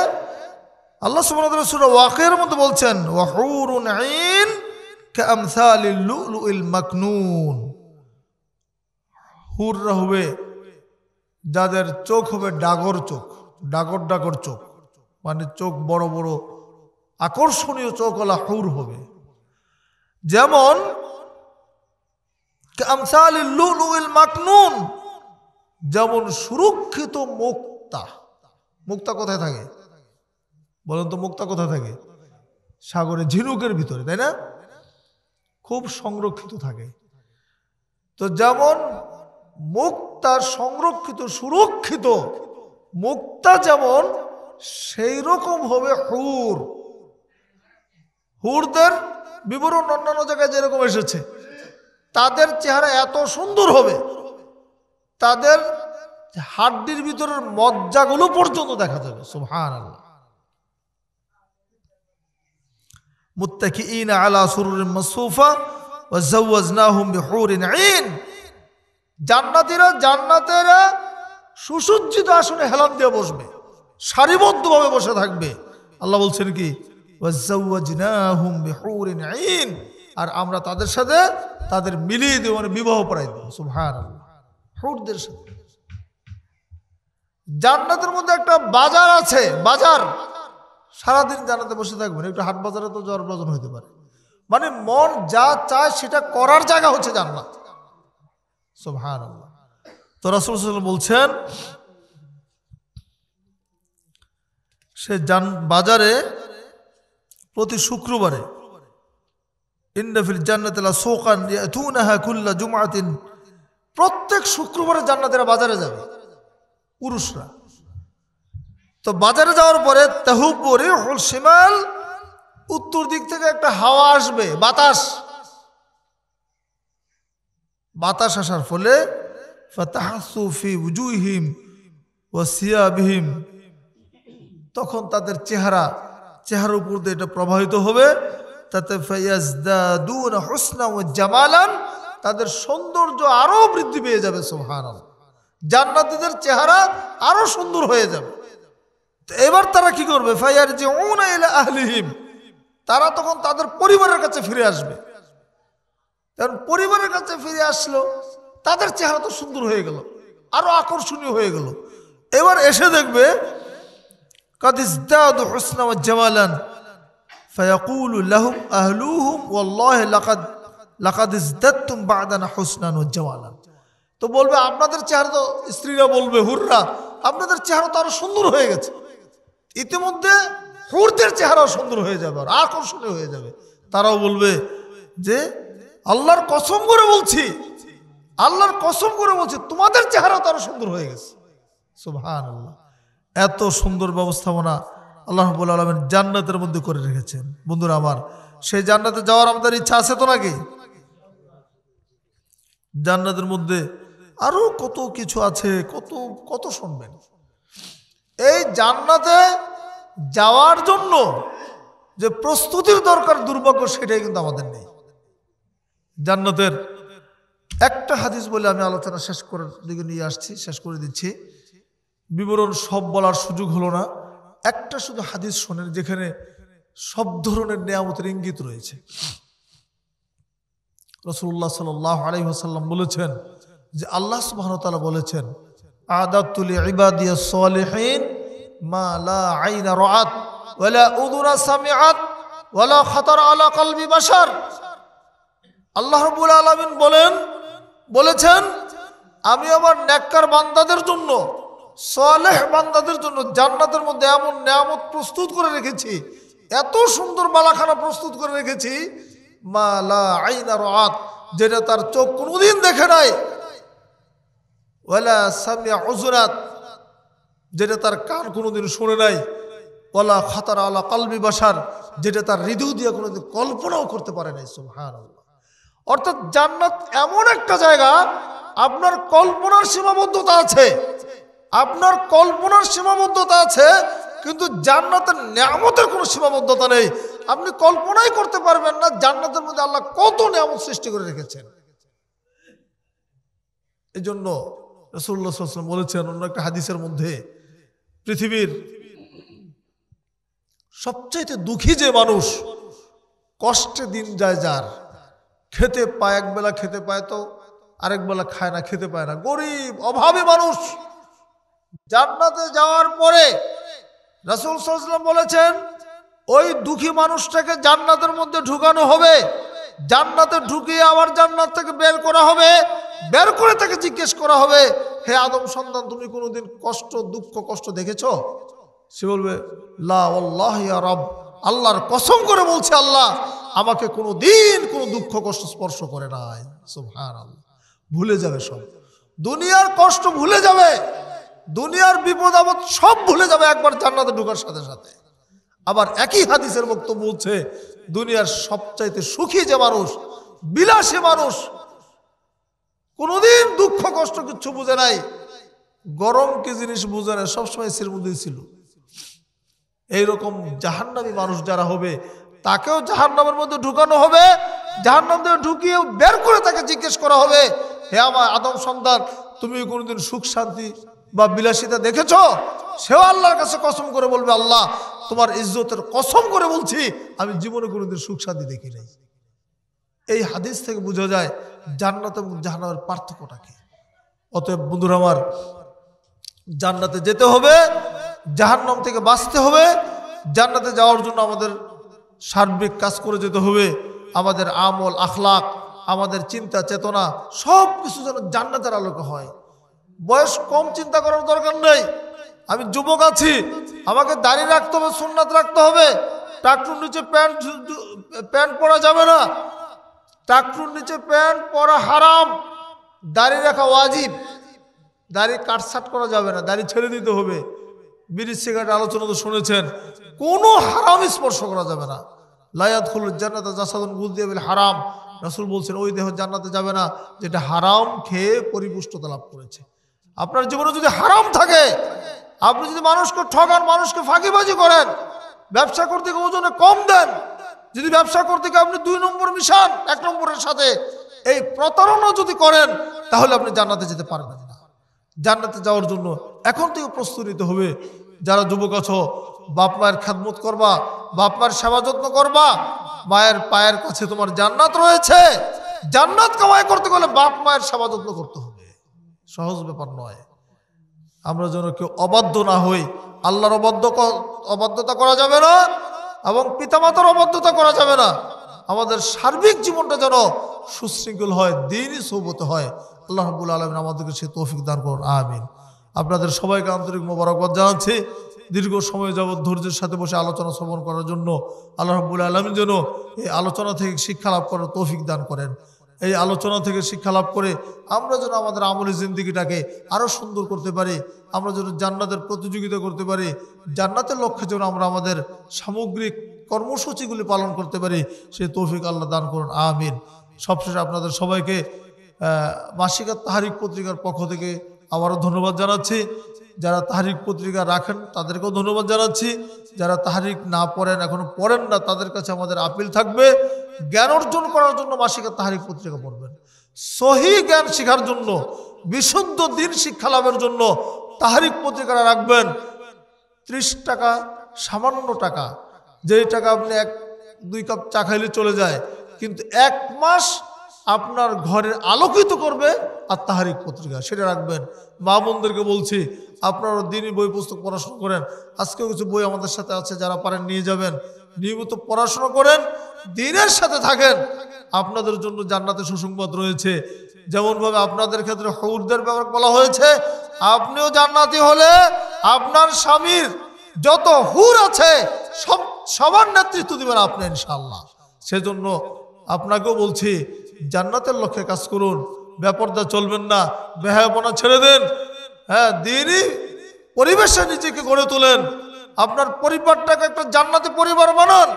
আল্লাহ সুবহানাহু ওয়া তাআলা সূরা ওয়াকিয়ার মধ্যে বলছেন, ওয়া হুরুন আইন কামসালিল লুলুইল মাকনুন। হুররা হবে যাদের চোখ হবে ডাগর চোখ, ডাগর ডাগর চোখ, মানে চোখ বড় বড় আকর্ষণীয় চোখওয়ালা হুর হবে। যেমন কামসালিল লুলুইল মাকনুন, যেমন সুরক্ষিত মুক্তা। মুক্তা কোথায় থাকে বলেন তো? মুক্তা কোথায় থাকে? সাগরে ঝিনুকের ভিতরে, তাই না? খুব সংরক্ষিত থাকে। তো যেমন মুক্তা সংরক্ষিত সুরক্ষিত, মুক্তা যেমন সেই রকম হবে হুর। হুরদের বিবরণ অন্যান্য জায়গায় যেরকম এসেছে, তাদের চেহারা এত সুন্দর হবে, তাদের হাড্ডির ভিতরের মজ্জাগুলো পর্যন্ত দেখা যাবে। সুবহানাল্লাহ। মুত্তাকিইনা আলা সুরুরিন মাসফুফা ওয়া যাওয়াজনাহুম বিহুরিন আইন। জান্নাতীরা সুসজ্জিত আসনে হেলান দিয়ে বসবে, সারিবদ্ধভাবে বসে থাকবে। আল্লাহ বলছেন কি, ওয়া যাওয়াজনাহুম বিহুরিন আইন, আর আমরা তাদের সাথে তাদের মিলিয়ে দেব, মানে বিবাহ পড়াই দেব। সুবহানাল্লাহ। হুরদের সাথে। জান্নাতের মধ্যে একটা বাজার আছে, বাজার। সারাদিন জান্নাতে বসে থাকবেন, একটু হাট বাজারে তো জ্বর প্রয়োজন হইতে পারে। মানে মন যা চায় সেটা করার জায়গা হচ্ছে জান্নাত। সুবহানাল্লাহ। তো রাসূল সাল্লাল্লাহু আলাইহি ওয়াসাল্লাম বলছেন, সে বাজারে প্রতি শুক্রবারে ইন্না ফিল জান্নাতি লাসুকান ইয়াতুনাহা কুল্লা জুমআতিন, প্রত্যেক শুক্রবারে জান্নাতীরা বাজারে যাবে, পুরুষরা। তো বাজারে যাওয়ার পরে তাহুব্বু রিহুল শিমাল, উত্তর দিক থেকে একটা হাওয়া আসবে, বাতাস আসার ফলে ফাতাহাসু ফি উজুহিম ওয়া সিয়াবিহিম, তখন তাদের চেহারার উপর দিয়ে এটা প্রবাহিত হবে। তাতে ফায়াজদাদুনা হুসনা ওয়া জামালান, তাদের সৌন্দর্য আরো বৃদ্ধি পেয়ে যাবে। সুবহানাল্লাহ। জান্নাতীদের চেহারা আরো সুন্দর হয়ে যাবে। তো এবার তারা কি করবে? ফায়ারজিউনা ইলা আহলিহিম, তারা তখন তাদের পরিবারের কাছে ফিরে আসবে। কারণ পরিবারের কাছে ফিরে আসলো, তাদের চেহারা তো সুন্দর হয়ে গেল, আরো আকর্ষণীয় হয়ে গেল। এবার এসে দেখবে কাদ ইজদাদু হুসনা ওয়া জামালান ফায়াকুলু লাহুম আহলুহুম ওয়াল্লাহি লাকাদ ইজদাদতুম বা'দানা হুসনান ওয়া জামালান। তো বলবে আপনাদের চেহারা তো, স্ত্রীরা বলবে, হুররা, আপনাদের চেহারা তো আরো সুন্দর হয়ে গেছে। ইতিমধ্যে হুরদের চেহারাও সুন্দর হয়ে যাবে, আর আকর্ষণীয় হয়ে যাবে। তারাও বলবে যে আল্লাহর কসম করে বলছি, আল্লাহর কসম করে বলছি, তোমাদের চেহারা তো আরো সুন্দর হয়ে গেছে। সুবহানাল্লাহ। এত সুন্দর ব্যবস্থাপনা আল্লাহ রাব্বুল আলামিন জান্নাতের মধ্যে করে রেখেছেন। বন্ধুরা আমার, সেই জান্নাতে যাওয়ার আমাদের ইচ্ছা আছে তো নাকি? জান্নাতের মধ্যে আরো কত কিছু আছে, কত শুনবেন। এই জান্নাতে যাওয়ার জন্য যে প্রস্তুতির দরকার, দুর্ভাগ্য সেটাই কিন্তু আমাদের নেই। জান্নাতের একটা হাদিস বলে আমি আলোচনা শেষ করার দিকে নিয়ে আসছি, শেষ করে দিচ্ছি। বিবরণ সব বলার সুযোগ হলো না। একটা শুধু হাদিস শোনেন যেখানে সব ধরনের নিয়ামতের ইঙ্গিত রয়েছে। রাসূলুল্লাহ সাল্লাল্লাহু আলাইহি ওয়াসাল্লাম বলেছেন যে আল্লাহ সুবহানাহু ওয়া তাআলা বলেছেন, আ'দাতু লিইবাদিয়াস সালিহিন মা লা আইনা রাআত ওয়া লা উযুনা সামিআত ওয়ালা খাতার আলা কলবি বাশার। আল্লাহ রাব্বুল আলামিন বলেছেন আমি আমার নেককার বান্দাদের জন্য, সালেহ বান্দাদের জন্য জান্নাতের মধ্যে এমন নিয়ামত প্রস্তুত করে রেখেছি, এত সুন্দর বালাখানা প্রস্তুত করে রেখেছি, মা লা আইনা রাআত, যেটা তার চোখ কোনোদিন দেখে নাই, ওয়ালা সামিআ উযুনাত, যেটা তার কান কোনোদিন শুনে নাই, ওয়ালা খাতার আলা কলবি বাশার, যেটা তার হৃদয় দিয়ে কোনোদিন কল্পনাও করতে পারে নাই। সুবহানাল্লাহ। অর্থাৎ জান্নাত এমন একটা জায়গা, আপনার কল্পনার সীমাবদ্ধতা আছে, আপনার কল্পনার সীমাবদ্ধতা আছে, কিন্তু জান্নাতের নিয়ামতের কোনো সীমাবদ্ধতা নেই। আপনি কল্পনাই করতে পারবেন না জান্নাতের মধ্যে আল্লাহ কত নিয়ামত সৃষ্টি করে রেখেছেন। এই জন্য রাসূলুল্লাহ সাল্লাল্লাহু আলাইহি ওয়াসাল্লাম বলেছেন অন্য একটা হাদিসের মধ্যে, পৃথিবীর সবচাইতে দুঃখী যে মানুষ, কষ্টে দিন যায় যার, খেতে পায় একবেলা খেতে পায় তো আরেক বেলা খায় না, খেতে পায় না, গরিব অভাবী মানুষ, জান্নাতে যাওয়ার পরে রাসূল সাল্লাল্লাহু আলাইহি ওয়াসাল্লাম বলেছেন ওই দুঃখী মানুষটাকে জান্নাতের মধ্যে ঢুকানো হবে, জান্নাতে ঢুকিয়ে আবার জান্নাত থেকে বের করা হবে, বের করে তাকে জিজ্ঞেস করা হবে, হে আদম সন্তান তুমি কোনোদিন কষ্ট দুঃখ কষ্ট দেখেছো? সে বলবে লা ওয়াল্লাহি ইয়া রব, আল্লাহর কসম করে বলছে আল্লাহ আমাকে কোনোদিন কোনো দুঃখ কষ্ট স্পর্শ করে নাই। সুবহানাল্লাহ। ভুলে যাবে সব, দুনিয়ার কষ্ট ভুলে যাবে, দুনিয়ার বিপদ আপদ সব ভুলে যাবে একবার জান্নাতে ঢোকার সাথে সাথে। আবার একই হাদিসের বক্তব্য হচ্ছে দুনিয়ার সবচাইতে সুখী যে মানুষ, বিলাসী মানুষ, কোনোদিন দুঃখ কষ্ট কিচ্ছু বুঝে নাই, গরম কি জিনিস বুঝে নাই, সবসময় এসির মধ্যেই ছিল। এইরকম জাহান্নামী মানুষ যারা হবে তাকেও জাহান্নামের মধ্যে ঢুকানো হবে, জাহান্নাম থেকে ঢুকিয়ে বের করে তাকে জিজ্ঞেস করা হবে, হে আমার আদম সন্তান তুমি কোনোদিন সুখ শান্তি বা বিলাসিতা দেখেছ? সেও আল্লাহর কাছে কসম করে বলবে আল্লাহ তোমার ইজ্জতের কসম করে বলছি আমি জীবনে কোনোদিন সুখ শান্তি দেখি নাই। এই হাদিস থেকে বোঝা যায় জান্নাত এবং জাহান্নামের পার্থক্যটা কি। অতএব বন্ধুরা আমার, জান্নাতে যেতে হবে, জাহান্নাম থেকে বাঁচতে হবে, জান্নাতে যাওয়ার জন্য আমাদের সার্বিক কাজ করে যেতে হবে, আমাদের আমল আখলাক, আমাদের চিন্তা চেতনা সব কিছু যেন জান্নাতের আলোকে হয়। বয়স কম চিন্তা করার দরকার নেই, আমি যুবক আছি, আমাকে দাড়ি রাখতে হবে, সুন্নাত রাখতে হবে, টাকটুর নিচে প্যান্ট পরা যাবে না, টাকটুর নিচে প্যান্ট পরা হারাম, দাড়ি রাখা ওয়াজিব, দাড়ি কাটছাট করা যাবে না, দাড়ি ছেড়ে দিতে হবে, বিড়ি সিগারেট আলোচনা তো শুনেছেন, কোনো হারাম স্পর্শ করা যাবে না। লা ইয়াদখুলুল জান্নাতা জাসাদুন গুযিয়া বিল হারাম, রাসূল বলছেন ওই দেহ জান্নাতে যাবে না যেটা হারাম খেয়ে পরিপুষ্টতা লাভ করেছে। আপনার জীবনে যদি হারাম থাকে, আপনি যদি মানুষকে ঠকান, মানুষকে ফাঁকিবাজি করেন, ব্যবসা করতে গিয়ে ওজনে কম দেন, যদি ব্যবসা করতে গিয়ে আপনি 2 নম্বর মিশান 1 নম্বরের সাথে, এই প্রতারণা যদি করেন তাহলে আপনি জান্নাতে যেতে পারবেন না। জান্নাতে যাওয়ার জন্য এখন থেকে প্রস্তুতি নিতে হবে। যারা যুবক আছো, বাপ মায়ের খেদমত করবা, বাপ মায়ের সেবা যত্ন করবা, মায়ের পায়ের কাছে তোমার জান্নাত রয়েছে। জান্নাত কামাই করতে গেলে বাপ মায়ের সেবা যত্ন করতে হবে, সহজ ব্যাপার নয়। আমরা যেন কেউ অবাধ্য না হই, আল্লাহর অবাধ্যতা করা যাবে না এবং পিতামাতার অবাধ্যতা করা যাবে না। আমাদের সার্বিক জীবনটা যেন সুশৃঙ্খল হয়, দ্বীনি সোহবত হয়। আল্লাহ রাব্বুল আলামিন আমাদেরকে সে তৌফিক দান করুন, আমিন। আপনাদের সবাইকে আন্তরিক মোবারকবাদ জানাচ্ছি। দীর্ঘ সময় যাবৎ ধৈর্যের সাথে বসে আলোচনা শ্রবণ করার জন্য আল্লাহ রাব্বুল আলামিন যেন এই আলোচনা থেকে শিক্ষা লাভ করার তৌফিক দান করেন। এই আলোচনা থেকে শিক্ষা লাভ করে আমরা যেন আমাদের আমলি জিন্দিগিটাকে আরও সুন্দর করতে পারি, আমরা যেন জান্নাতের প্রতিযোগিতা করতে পারি, জান্নাতের লক্ষ্যে যেন আমরা আমাদের সামগ্রিক কর্মসূচিগুলি পালন করতে পারি, সেই তৌফিক আল্লাহ দান করুন, আমিন। সবশেষে আপনাদের সবাইকে মাসিকা তাহরিক পত্রিকার পক্ষ থেকে আবারও ধন্যবাদ জানাচ্ছি। যারা তাহরিক পত্রিকা রাখেন তাদেরকেও ধন্যবাদ জানাচ্ছি। যারা তাহরিক না পড়েন, এখনো পড়েন না, তাদের কাছে আমাদের আপিল থাকবে জ্ঞান অর্জন করার জন্য মাসিকা তাহরিক পত্রিকা পড়বেন। সহি জ্ঞান শেখার জন্য, বিশুদ্ধ দিন শিক্ষা লাভের জন্য তাহরিক পত্রিকাটা রাখবেন। 30 টাকা, সামান্য টাকা, যেই টাকা আপনি 1-2 কাপ চা খাইলে চলে যায়, কিন্তু 1 মাস আপনার ঘরের আলোকিত করবে আর তাহরিক পত্রিকা, সেটা রাখবেন। মা বোনদেরকে বলছি আপনারা দিনই বই পুস্তক পড়াশোনা করেন। আজকেও কিছু বই আমাদের সাথে আছে, যারা পারেন নিয়ে যাবেন। নিয়মিত পড়াশোনা করেন, দ্বীনের সাথে থাকেন, আপনাদের জন্য জান্নাতে সুসংবাদ রয়েছে। যেমনভাবে আপনাদের ক্ষেত্রে হুরদের ব্যাপারে বলা হয়েছে, আপনিও জান্নাতি হলে আপনার স্বামীর যত হুর আছে সবার নেতৃত্ব দিবেন আপনি ইনশাআল্লাহ। সেজন্য আপনাকেও বলছি, জান্নাতের লক্ষ্যে কাজ করুন, বেপরদা চলবেন না, বেহায়াপনা ছেড়ে দেন। হ্যাঁ, দ্বীনি পরিবেশে নিজেকে গড়ে তোলেন, আপনার পরিবারটাকে একটা জান্নাতি পরিবার বানান।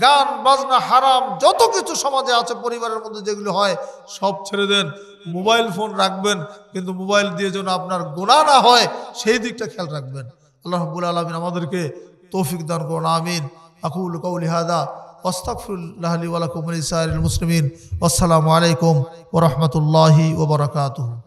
গান বাজনা হারাম যত কিছু সমাজে আছে পরিবারের মধ্যে যেগুলো হয় সব ছেড়ে দেন। মোবাইল ফোন রাখবেন, কিন্তু মোবাইল দিয়ে যেন আপনার গুনাহ না হয় সেই দিকটা খেয়াল রাখবেন। আল্লাহ রাব্বুল আলামিন আমাদেরকে তৌফিক দান করুন, আমিন। আকুলু কাউলি হাদা ওয়াস্তাগফিরুল্লাহ লি ওয়া লাকুম ওয়া লিসাইরিল মুসলিমিন। আসসালামু আলাইকুম ওয়া রাহমাতুল্লাহি ওয়া বারাকাতুহু।